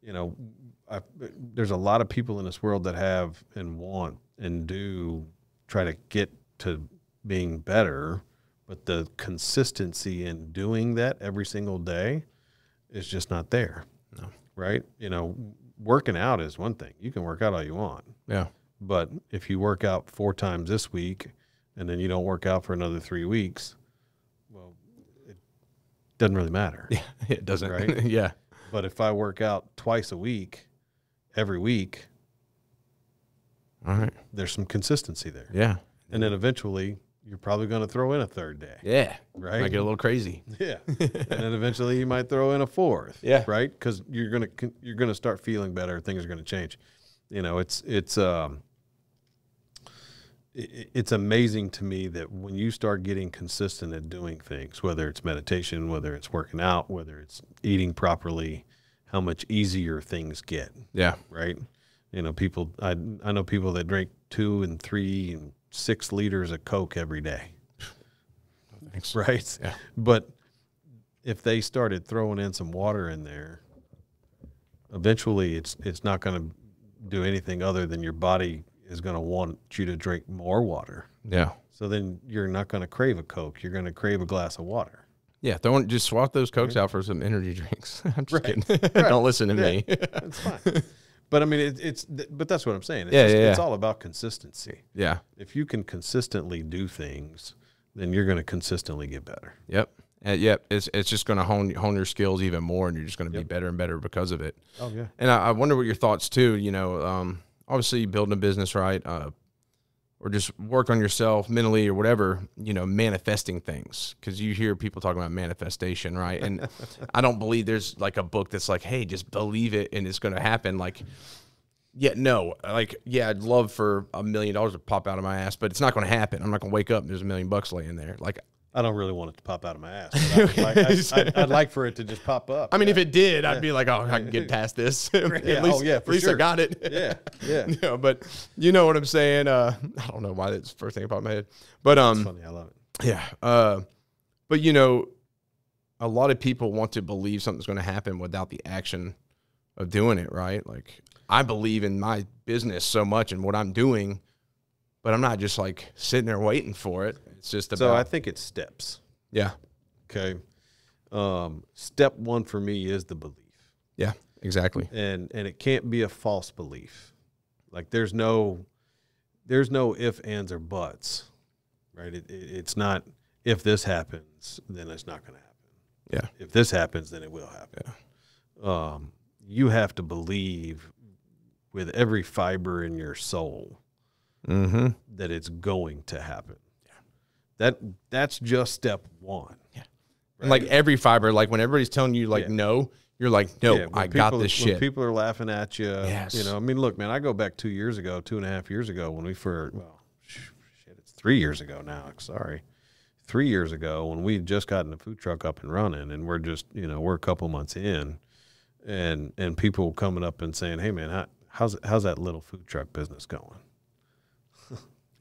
you know, there's a lot of people in this world that have and want and do try to get to being better, but the consistency in doing that every single day is just not there. No. Right. You know, working out is one thing. You can work out all you want. Yeah. But if you work out 4 times this week and then you don't work out for another 3 weeks, well, it doesn't really matter. Yeah. It doesn't. Right? Yeah. But if I work out twice a week, every week, All right. there's some consistency there. Yeah. And then eventually you're probably going to throw in a third day. Yeah. Right. Might get a little crazy. Yeah. And then eventually you might throw in a fourth. Yeah. Right. Because you're going to start feeling better. Things are going to change. You know, it's amazing to me that when you start getting consistent at doing things, whether it's meditation, whether it's working out, whether it's eating properly, how much easier things get. Yeah. Right. You know, people, I know people that drink 2 and 3 and 6 liters of Coke every day. Thanks. Right. Yeah. But if they started throwing in some water in there, eventually it's not going to do anything other than your body is going to want you to drink more water. Yeah. So then you're not going to crave a Coke. You're going to crave a glass of water. Yeah. Just swap those Cokes out for some energy drinks. I'm just Right. kidding. Right. Don't listen to me. That's fine. But I mean, but that's what I'm saying. It's Yeah, just, yeah, it's yeah. all about consistency. Yeah. If you can consistently do things, then you're going to consistently get better. Yep. Yep. It's just going to hone your skills even more, and you're just going to be Yep. better and better because of it. Oh yeah. And I wonder what your thoughts too. You know, obviously building a business, right? Or just work on yourself mentally or whatever. You know, manifesting things, because you hear people talking about manifestation, right? And I don't believe there's like a book that's like, hey, just believe it and it's going to happen. Like, yeah, no, like, yeah, I'd love for $1 million to pop out of my ass, but it's not going to happen. I'm not going to wake up and there's $1 million laying there. Like, I don't really want it to pop out of my ass. But I'd like for it to just pop up. I mean, if it did, I'd be like, oh, I can get past this. Yeah, At least, for at least I sure. got it. Yeah, yeah. No, but you know what I'm saying. I don't know why that's the first thing that popped in my head, but It's funny. I love it. yeah. But you know, a lot of people want to believe something's going to happen without the action of doing it. Right? Like, I believe in my business so much and what I'm doing, but I'm not just like sitting there waiting for it. It's just about. So I think it's steps. Yeah. Okay. Step 1 for me is the belief. Yeah. Exactly. And it can't be a false belief. Like there's no if, ands, or buts, right? It's not if this happens, then it's not going to happen. Yeah. If this happens, then it will happen. Yeah. You have to believe with every fiber in your soul Mm-hmm. that it's going to happen. Yeah. That's just step 1. Yeah. Right? And like every fiber, like when everybody's telling you like Yeah. no, you're like, no, Yeah, when I got people- this When shit. people are laughing at you, Yes. you know, I mean, look, man, I go back 2.5 years ago when we first, well, shit, it's 3 years ago now. Sorry. 3 years ago when we had just gotten the food truck up and running, and we're just, you know, we're a couple months in, and people coming up and saying, hey man, how's that little food truck business going?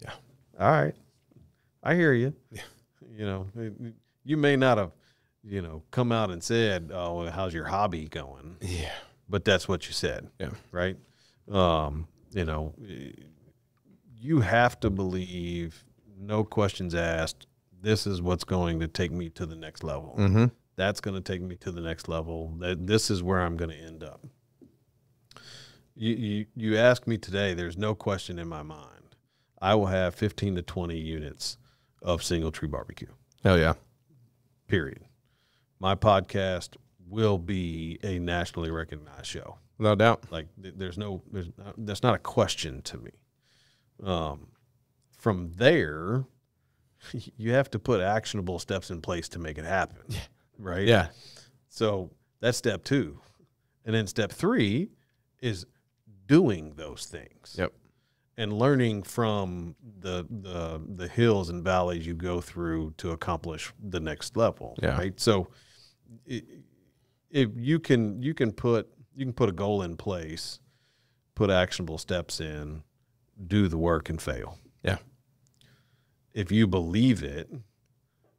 Yeah. All right. I hear you. Yeah. You know, you may not have, you know, come out and said, oh, well, how's your hobby going? Yeah. But that's what you said. Yeah. Right. You know, you have to believe, no questions asked, this is what's going to take me to the next level. Mm-hmm. That's going to take me to the next level. This is where I'm going to end up. You ask me today, there's no question in my mind. I will have 15 to 20 units of Single Tree Barbecue. Hell yeah. Period. My podcast will be a nationally recognized show. Without doubt. Like that's not a question to me. From there, you have to put actionable steps in place to make it happen. Right? Yeah. So that's step 2. And then step 3 is doing those things. Yep. And learning from the hills and valleys you go through to accomplish the next level. Yeah. Right. So if you can put a goal in place, put actionable steps in, do the work and fail. Yeah. If you believe it,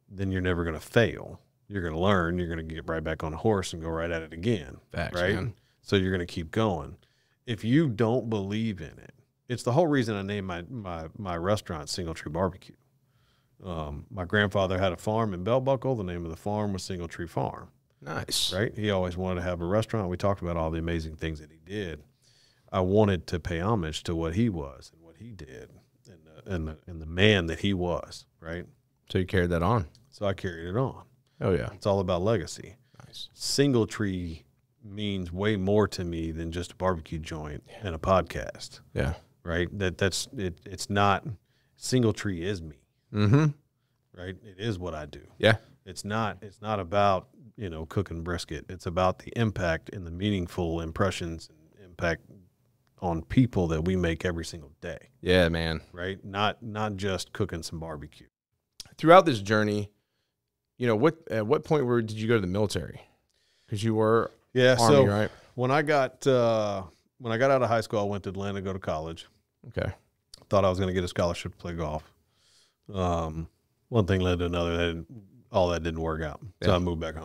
then you're never going to fail. You're going to learn. You're going to get right back on a horse and go right at it again. Facts, right. man. So you're going to keep going. If you don't believe in it, it's the whole reason I named my restaurant Single Tree Barbecue. My grandfather had a farm in Bell Buckle. The name of the farm was Single Tree Farm. Nice. Right? He always wanted to have a restaurant. We talked about all the amazing things that he did. I wanted to pay homage to what he was and what he did and the man that he was, right? So you carried that on. So I carried it on. Oh, yeah. It's all about legacy. Nice. Single Tree means way more to me than just a barbecue joint and a podcast. Yeah. Right? That's it. It's not, Single Tree is me. Mm-hmm. Right? It is what I do. Yeah. It's not about, cooking brisket. It's about the impact and the meaningful impressions and impact on people that we make every single day. Yeah, man. Right? Not just cooking some barbecue. Throughout this journey, at what point did you go to the military? Because you were Yeah. Army, So right? when I got out of high school, I went to Atlanta to go to college. Okay. Thought I was going to get a scholarship to play golf. One thing led to another. All that didn't work out. So Yeah. I moved back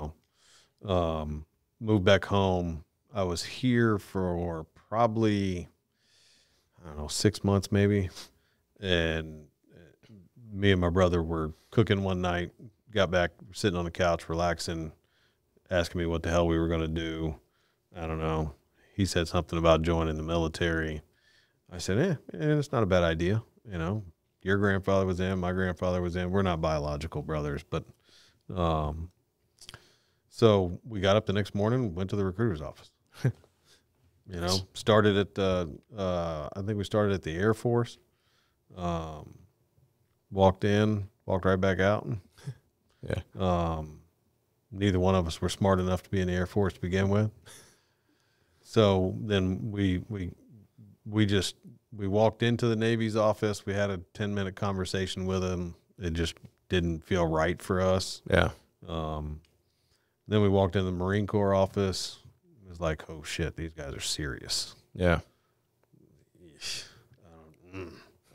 home. I was here for probably, 6 months maybe. And me and my brother were cooking one night, got back, sitting on the couch, relaxing, asking me what the hell we were going to do. I don't know. He said something about joining the military. I said, it's not a bad idea. Your grandfather was in, my grandfather was in. We're not biological brothers, but so we got up the next morning, went to the recruiter's office. Started at I think we started at the Air Force. Walked right back out. Yeah. Neither one of us were smart enough to be in the Air Force to begin with. So then we walked into the Navy's office. We had a 10-minute conversation with them. It just didn't feel right for us. Yeah. Then we walked in the Marine Corps office. It was like, oh shit, these guys are serious. Yeah.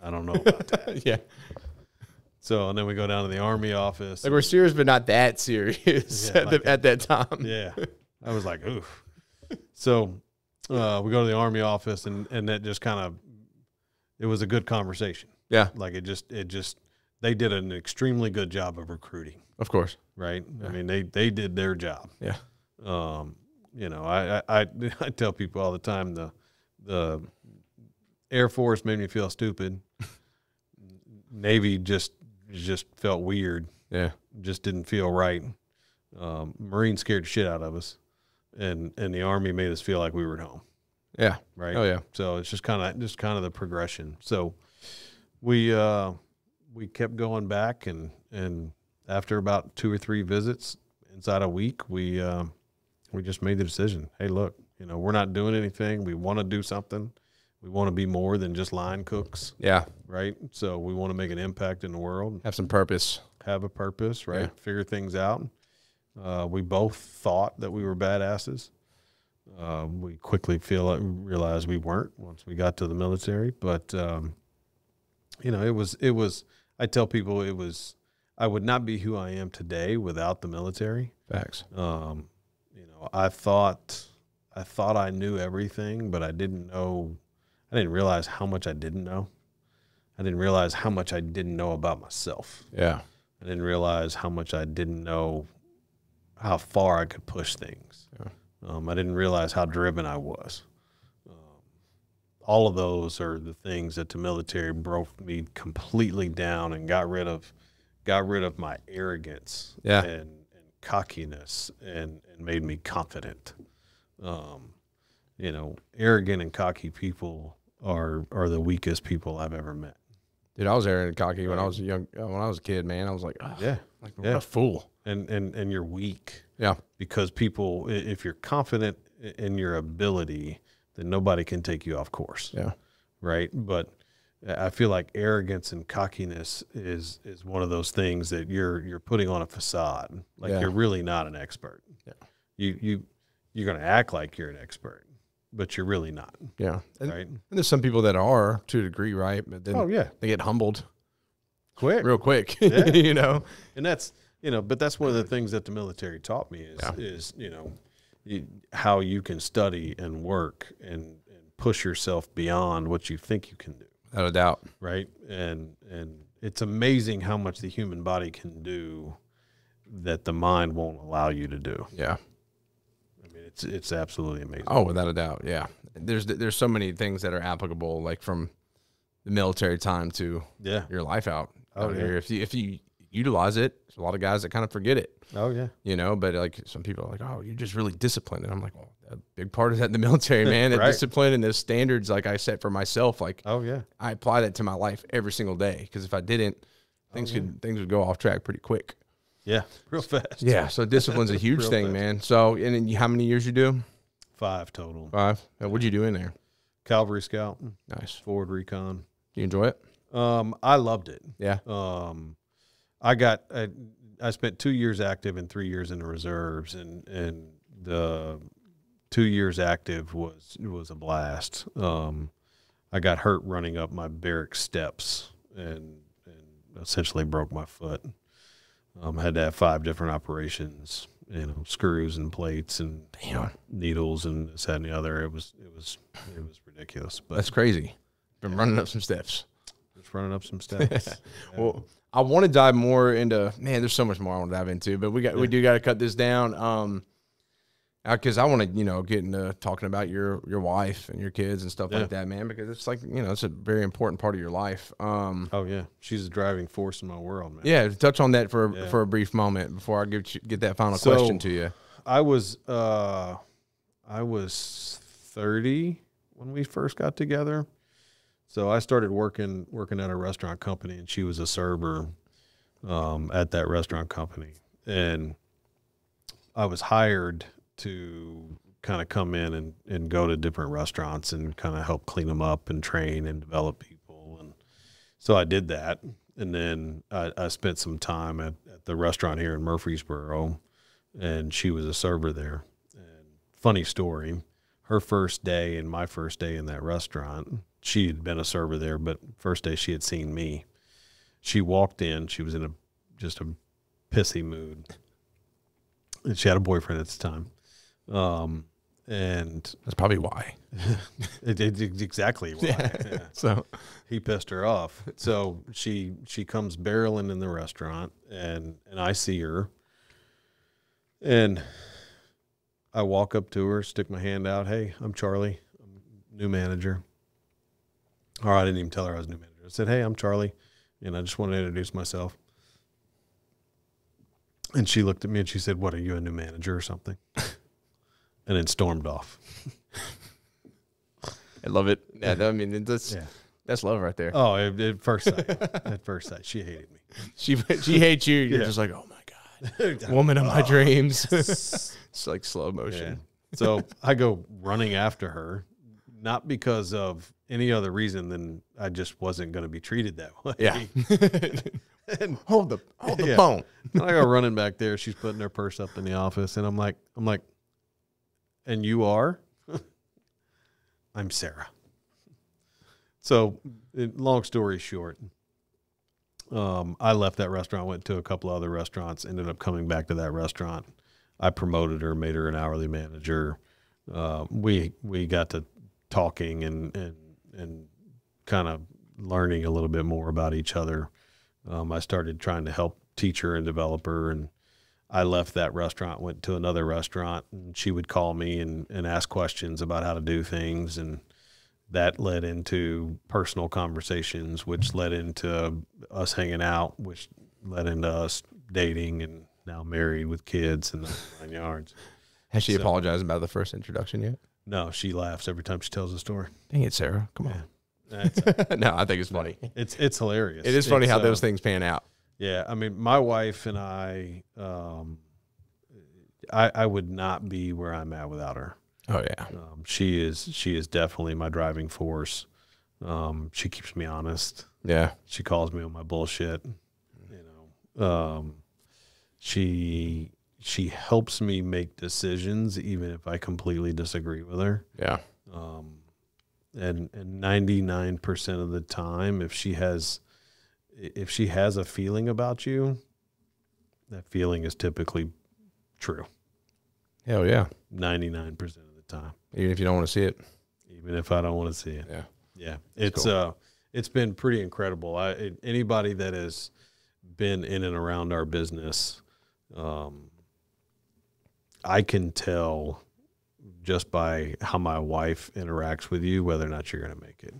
I don't know about that. Yeah. So, and then we go down to the Army office. Like, we're serious, but not that serious Yeah, at that time. Yeah. I was like, oof. So we go to the Army office, and that just kind of, it was a good conversation. Yeah. Like it just, they did an extremely good job of recruiting. Of course. Right. Yeah. I mean, they did their job. Yeah. I tell people all the time, the Air Force made me feel stupid. Navy just felt weird. Yeah. Just didn't feel right. Marines scared the shit out of us, and the Army made us feel like we were at home. Yeah. Right. Oh, yeah. So it's just kind of the progression. So we kept going back, and after about 2 or 3 visits inside a week, we just made the decision. Hey, look, we're not doing anything. We want to do something. We want to be more than just line cooks. Yeah. Right. So we want to make an impact in the world. Have some purpose. Have a purpose, right? Yeah. Figure things out. We both thought that we were badasses. We quickly realized we weren't once we got to the military. But, it was, I tell people I would not be who I am today without the military. Facts. I thought I knew everything, but I didn't realize how much I didn't know. I didn't realize how much I didn't know about myself. Yeah. I didn't realize how much I didn't know how far I could push things. Yeah. I didn't realize how driven I was. All of those are the things that the military broke me completely down and got rid of my arrogance and cockiness and made me confident. Arrogant and cocky people are the weakest people I've ever met. Dude, I was arrogant and cocky when I was when I was a kid, man. I was like, oh, Yeah. like what a fool. And you're weak. Yeah. Because people, if you're confident in your ability, then nobody can take you off course. Yeah. Right. But I feel like arrogance and cockiness is one of those things that you're putting on a facade. Like Yeah. you're really not an expert. Yeah. You're going to act like you're an expert, but you're really not. Yeah. And, Right. and there's some people that are to a degree, right? But then they get humbled Quick. real quick, Yeah. you know? And that's, but that's one of the things that the military taught me is how you can study and work and push yourself beyond what you think you can do. Without a doubt. Right. And it's amazing how much the human body can do that the mind won't allow you to do. Yeah. I mean, it's absolutely amazing. Oh, without a doubt. Yeah. There's so many things that are applicable, like from the military time to your life out here. If you utilize it, there's a lot of guys that kind of forget it. Oh yeah. You know, but like some people are like, oh, you're just really disciplined. And I'm like, well, a big part of that in the military, man. That Right. discipline and the standards like I set for myself, like Oh yeah. I apply that to my life every single day. Because if I didn't, things would go off track pretty quick. Yeah. Real fast. Yeah. So discipline's a huge Real thing, fast. man. So and then how many years you do? 5 total. 5. What'd you do in there? Cavalry Scout, Nice. forward recon. Do you enjoy it? I loved it. Yeah. I spent 2 years active and 3 years in the reserves, and the 2 years active was a blast. I got hurt running up my barrack steps and essentially broke my foot. Had to have 5 different operations, screws and plates and needles and this, that, and the other. It was ridiculous. But That's crazy. Been running up some steps. just running up some steps. Well, I want to dive more into, man, there's so much more I want to dive into, but we do got to cut this down. Because I want to, get into talking about your wife and your kids and stuff like that, man, because it's like, it's a very important part of your life. Oh yeah, she's a driving force in my world, man. Yeah, touch on that for a brief moment before I get that final question to you. I was 30 when we first got together. So I started working at a restaurant company, and she was a server at that restaurant company. And I was hired to kind of come in and go to different restaurants and kind of help clean them up and train and develop people. And so I did that. And then I spent some time at the restaurant here in Murfreesboro, and she was a server there. And funny story, her first day and my first day in that restaurant, she had been a server there, but first day she had seen me. She walked in, she was in just a pissy mood. And she had a boyfriend at the time. And That's probably why. it's exactly why. Yeah. So He pissed her off. So she comes barreling in the restaurant, and I see her, and I walk up to her, stick my hand out. Hey, I'm Charlie. I'm new manager. Or I didn't even tell her I was new manager. I said, hey, I'm Charlie, and I just want to introduce myself. And she looked at me and she said, what, are you a new manager or something? And then stormed off. I love it. Yeah, I mean, that's love right there. Oh, at first sight, she hated me. She hates you. You're just like, oh my God, woman of my dreams. It's like slow motion. Yeah. So I go running after her, not because of any other reason than I just wasn't going to be treated that way. Yeah. And hold the phone. I go running back there. She's putting her purse up in the office, and I'm like, and you are? I'm Sarah. So, long story short, I left that restaurant, went to a couple other restaurants, ended up coming back to that restaurant. I promoted her, made her an hourly manager. We got to talking and kind of learning a little bit more about each other. I started trying to help teach her and develop her, and I left that restaurant, went to another restaurant, and she would call me and ask questions about how to do things, and that led into personal conversations, which led into us hanging out, which led into us dating and now married with kids and the 9 yards. Has she apologized about the first introduction yet? No, she laughs every time she tells a story. Dang it, Sarah. Come on. No, I think it's funny. It's hilarious. It is funny how those things pan out. Yeah, I mean, my wife and I would not be where I'm at without her. Oh yeah. She is definitely my driving force. She keeps me honest. Yeah. She calls me on my bullshit. She helps me make decisions even if I completely disagree with her. Yeah. And 99% of the time, if she has a feeling about you, that feeling is typically true. Hell yeah. 99% of the time. Even if you don't want to see it. Even if I don't want to see it. Yeah. Yeah. It's been pretty incredible. Anybody that has been in and around our business, I can tell just by how my wife interacts with you whether or not you're going to make it.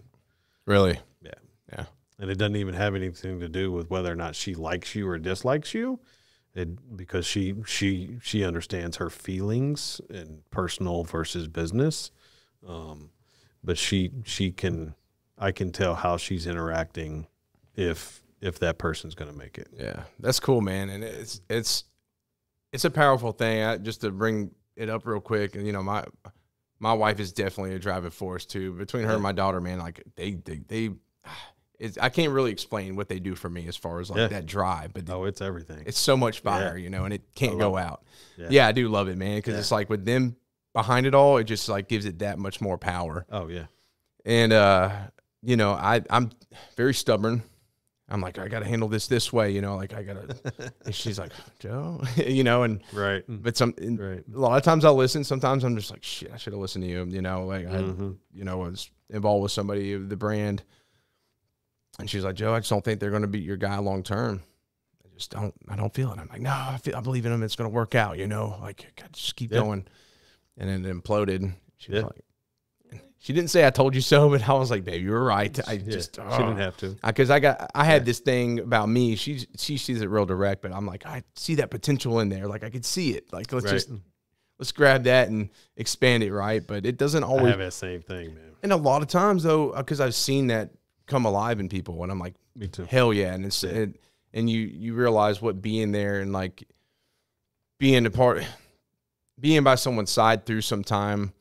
Really? Yeah. Yeah. And it doesn't even have anything to do with whether or not she likes you or dislikes you. Because she understands her feelings and personal versus business. But I can tell how she's interacting if that person's going to make it. Yeah. That's cool, man. And it's a powerful thing. Just to bring it up real quick, and my wife is definitely a driving force too. Between her and my daughter, man, like I can't really explain what they do for me as far as like that drive, but it's everything. It's so much fire, and it can't go out. Yeah. I do love it, man, because it's like with them behind it all, it just like gives it that much more power. Oh yeah. And I'm very stubborn. I'm like, I got to handle this way, like I got to, and she's like, Joe, and right. But a lot of times I'll listen. Sometimes I'm just like, shit, I should have listened to you. Like I was involved with somebody of the brand, and she's like, Joe, I just don't think they're going to be your guy long term. I don't feel it. I'm like, no, I believe in them. It's going to work out, like God, just keep going. And then it imploded. She was like, she didn't say I told you so, but I was like, babe, you were right. She didn't have to. Because I had this thing about me. She sees it real direct, but I'm like, I see that potential in there. Like I could see it. Like let's grab that and expand it, right? But it doesn't always. I have that same thing, man. And a lot of times though, because I've seen that come alive in people, and I'm like, me too. Hell yeah! And and you realize what being there and like being by someone's side through some time.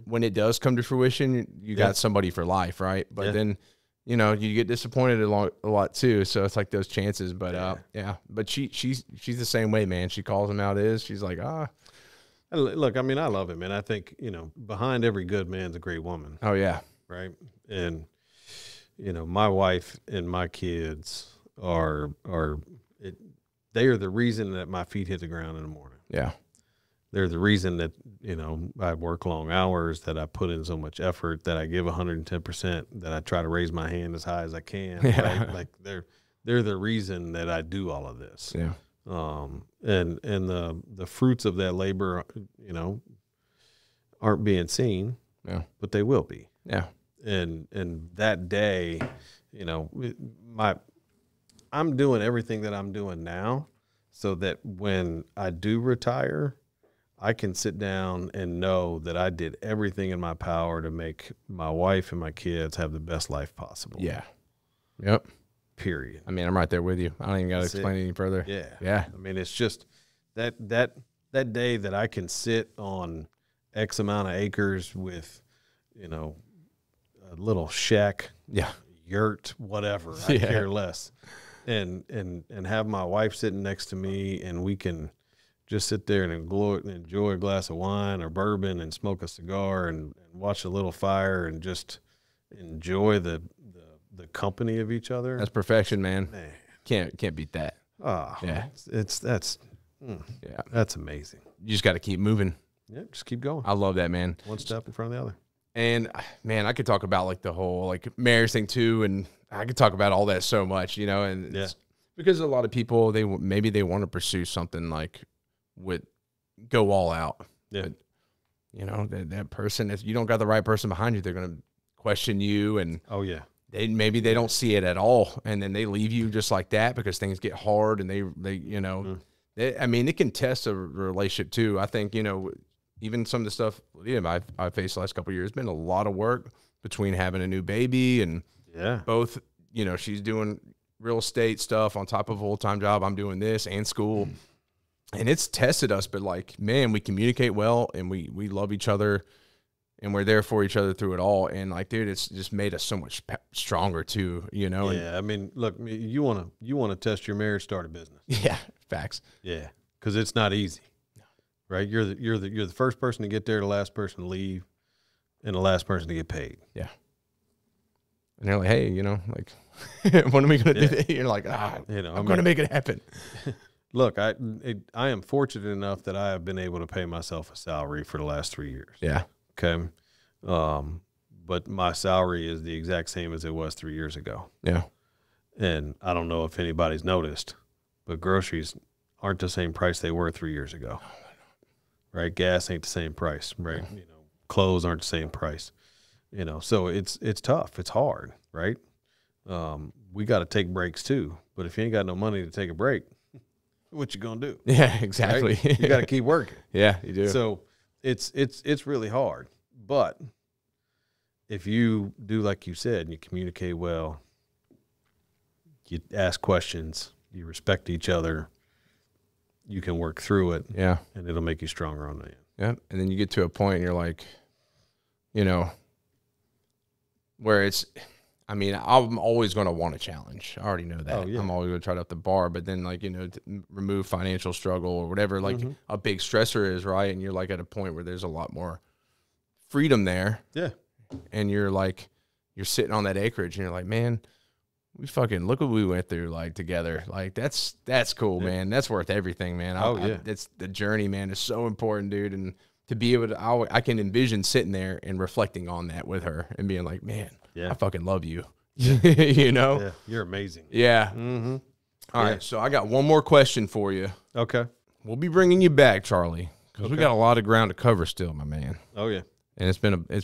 When it does come to fruition, you got somebody for life, right? But then, you get disappointed a lot too. So it's like those chances. But but she's the same way, man. She calls them out as she's like, Look, I mean, I love it, man. I think behind every good man's a great woman. Oh yeah, right. And my wife and my kids they are the reason that my feet hit the ground in the morning. Yeah. They're the reason that, I work long hours, that I put in so much effort, that I give 110%, that I try to raise my hand as high as I can. Yeah. Right? Like they're the reason that I do all of this. Yeah. And the fruits of that labor, aren't being seen. Yeah. But they will be. Yeah. And that day, I'm doing everything that I'm doing now so that when I do retire, I can sit down and know that I did everything in my power to make my wife and my kids have the best life possible. Yeah. Yep. Period. I mean, I'm right there with you. I don't even got to explain it any further. Yeah. Yeah. I mean, it's just that day that I can sit on X amount of acres with, a little shack, yurt, whatever. I care less. And have my wife sitting next to me, and we can just sit there and enjoy a glass of wine or bourbon and smoke a cigar and watch a little fire and just enjoy the company of each other. That's perfection, man. Can't beat that. Oh, yeah. That's amazing. You just got to keep moving. Yeah, just keep going. I love that, man. One step in front of the other. And man, I could talk about like the whole like marriage thing too, and I could talk about all that so much, and it's because a lot of people maybe they want to pursue something like go all out. Yeah. But, that person, if you don't got the right person behind you, they're gonna question you, and maybe they don't see it at all, and then they leave you just like that because things get hard, and it can test a relationship too. I think even some of the stuff I faced the last couple of years has been a lot of work, between having a new baby and Yeah. both, she's doing real estate stuff on top of a full-time job. I'm doing this and school. And it's tested us, but like, man, we communicate well and we love each other and we're there for each other through it all. And like, dude, it's just made us so much stronger too, Yeah. And, I mean, look, you want to test your marriage, start a business. yeah, facts. Yeah. Cause it's not easy, right? You're the first person to get there, the last person to leave, and the last person to get paid. Yeah. And they're like, hey, like, when are we going to do that? You're like, I'm going to make it happen. Look, I am fortunate enough that I have been able to pay myself a salary for the last 3 years. Yeah. Okay. But my salary is the exact same as it was 3 years ago. Yeah. And I don't know if anybody's noticed, but groceries aren't the same price they were 3 years ago. Right? Gas ain't the same price, right? Yeah. Clothes aren't the same price. So it's tough. It's hard, right? We got to take breaks too. But if you ain't got no money to take a break, what you gonna do? Yeah, exactly. Right? You got to keep working. Yeah, you do. So it's really hard. But if you do like you said, and you communicate well, you ask questions, you respect each other, you can work through it. Yeah. And it'll make you stronger on the end. Yeah. And then you get to a point and you're like, where I'm always going to want a challenge. I already know that. Oh, yeah. I'm always going to try to up the bar, but then to remove financial struggle or whatever, like a big stressor is, right? And you're like at a point where there's a lot more freedom there. Yeah. And you're like, you're sitting on that acreage and you're like, man, we fucking look what we went through like together. Like that's cool, man. That's worth everything, man. It's the journey, man. Is so important, dude. And to be able to, I can envision sitting there and reflecting on that with her and being like, man, I fucking love you. Yeah. Yeah, you're amazing. Yeah. Mm-hmm. All right. So I got one more question for you. Okay. We'll be bringing you back, Charlie, because we got a lot of ground to cover still, my man. Oh yeah. And it's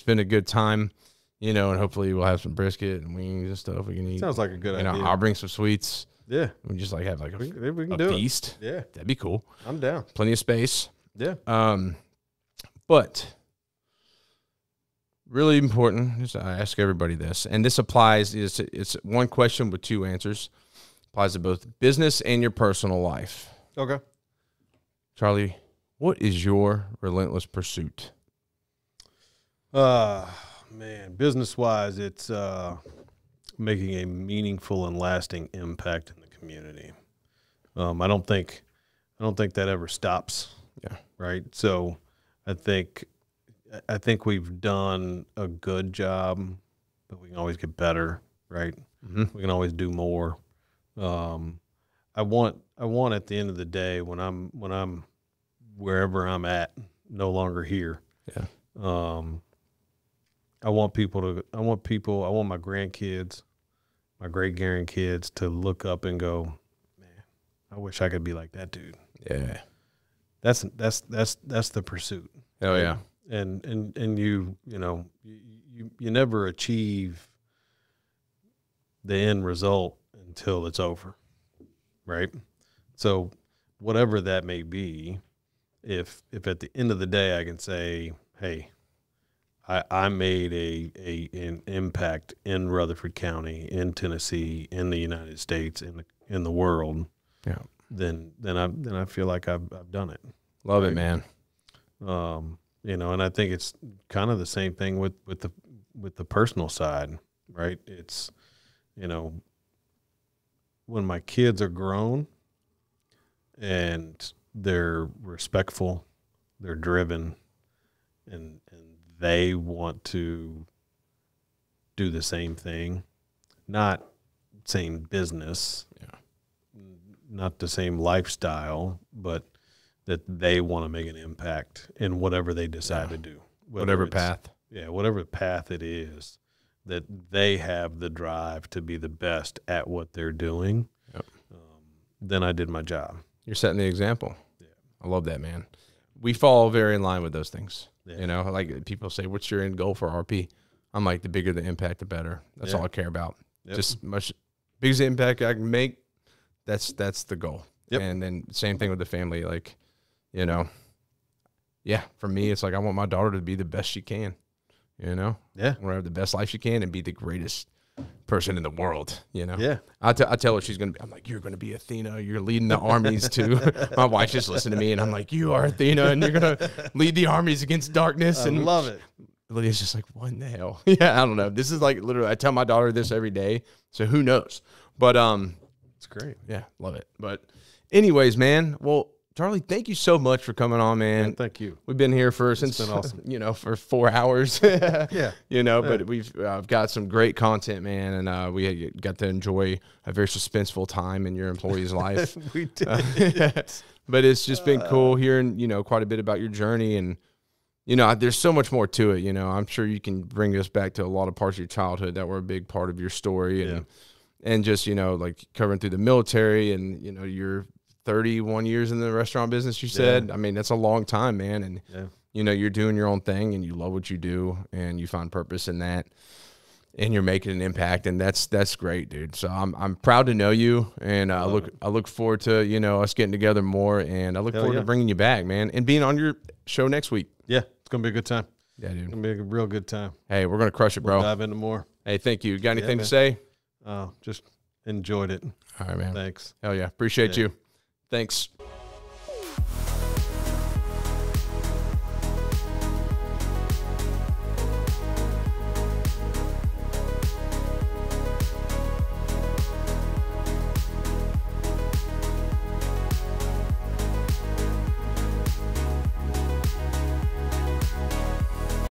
been a good time, and hopefully we'll have some brisket and wings and stuff we can eat. Sounds like a good idea. I'll bring some sweets. Yeah. We just like have like we can a do feast. it. Yeah. That'd be cool. I'm down. Plenty of space. Yeah. But really important, just I ask everybody this, and this applies, it's one question with two answers. Applies to both business and your personal life. Okay. Charlie, what is your relentless pursuit? Man, business-wise, it's making a meaningful and lasting impact in the community. I don't think that ever stops. Yeah. Right. So I think we've done a good job, but we can always get better. Right. Mm-hmm. We can always do more. I want at the end of the day when I'm wherever I'm at, no longer here. Yeah. I want my grandkids, my great grandkids to look up and go, man, I wish I could be like that dude. Yeah. That's the pursuit. Oh yeah. And you never achieve the end result until it's over. Right? So whatever that may be, if at the end of the day I can say, hey, I made an impact in Rutherford County, in Tennessee, in the United States, in the world. Yeah. Then I feel like I've done it. Love it, man. And I think it's kind of the same thing with the personal side, right? It's, when my kids are grown and they're respectful, they're driven, and they want to do the same thing, not same business, not the same lifestyle, but that they want to make an impact in whatever they decide to do. Whatever path. Yeah, whatever path it is, that they have the drive to be the best at what they're doing. Yep. Then I did my job. You're setting the example. Yeah. I love that, man. We fall very in line with those things. Yeah. Like people say, what's your end goal for RP? I'm like, the bigger the impact, the better. That's all I care about. Yep. Just much biggest impact I can make. That's the goal. Yep. And then same thing with the family. Like, for me, it's like I want my daughter to be the best she can. You know, Yeah. want to have the best life she can and be the greatest person in the world. You know, Yeah. I tell her she's gonna be. I'm like, you're gonna be Athena. You're leading the armies too. My wife just listened to me, and I'm like, you are Athena, and you're gonna lead the armies against darkness. I And love it. Lydia's just like, what in the hell? Yeah, I don't know. This is like literally. I tell my daughter this every day, so who knows? But It's great. yeah, love it. But anyways, man. Well, Charlie, thank you so much for coming on, man. Yeah, thank you. We've been here for since been awesome. for 4 hours. Yeah. But we've got some great content, man, and we got to enjoy a very suspenseful time in your employee's life. We did. But it's just been cool hearing, quite a bit about your journey, and there's so much more to it. I'm sure you can bring us back to a lot of parts of your childhood that were a big part of your story, and just like covering through the military, and you're 31 years in the restaurant business, you said. I mean, that's a long time, man. And, you're doing your own thing, and you love what you do, and you find purpose in that, and you're making an impact. And that's great, dude. So I'm proud to know you. And I look forward to, us getting together more, and I look forward to bringing you back, man, and being on your show next week. Yeah. It's going to be a good time. Yeah, dude. It's going to be a real good time. Hey, we're going to crush it, bro. We'll dive into more. Hey, thank you. Got anything to man. say? Just enjoyed it. All right, man. Thanks. Hell yeah. Appreciate you. Thanks.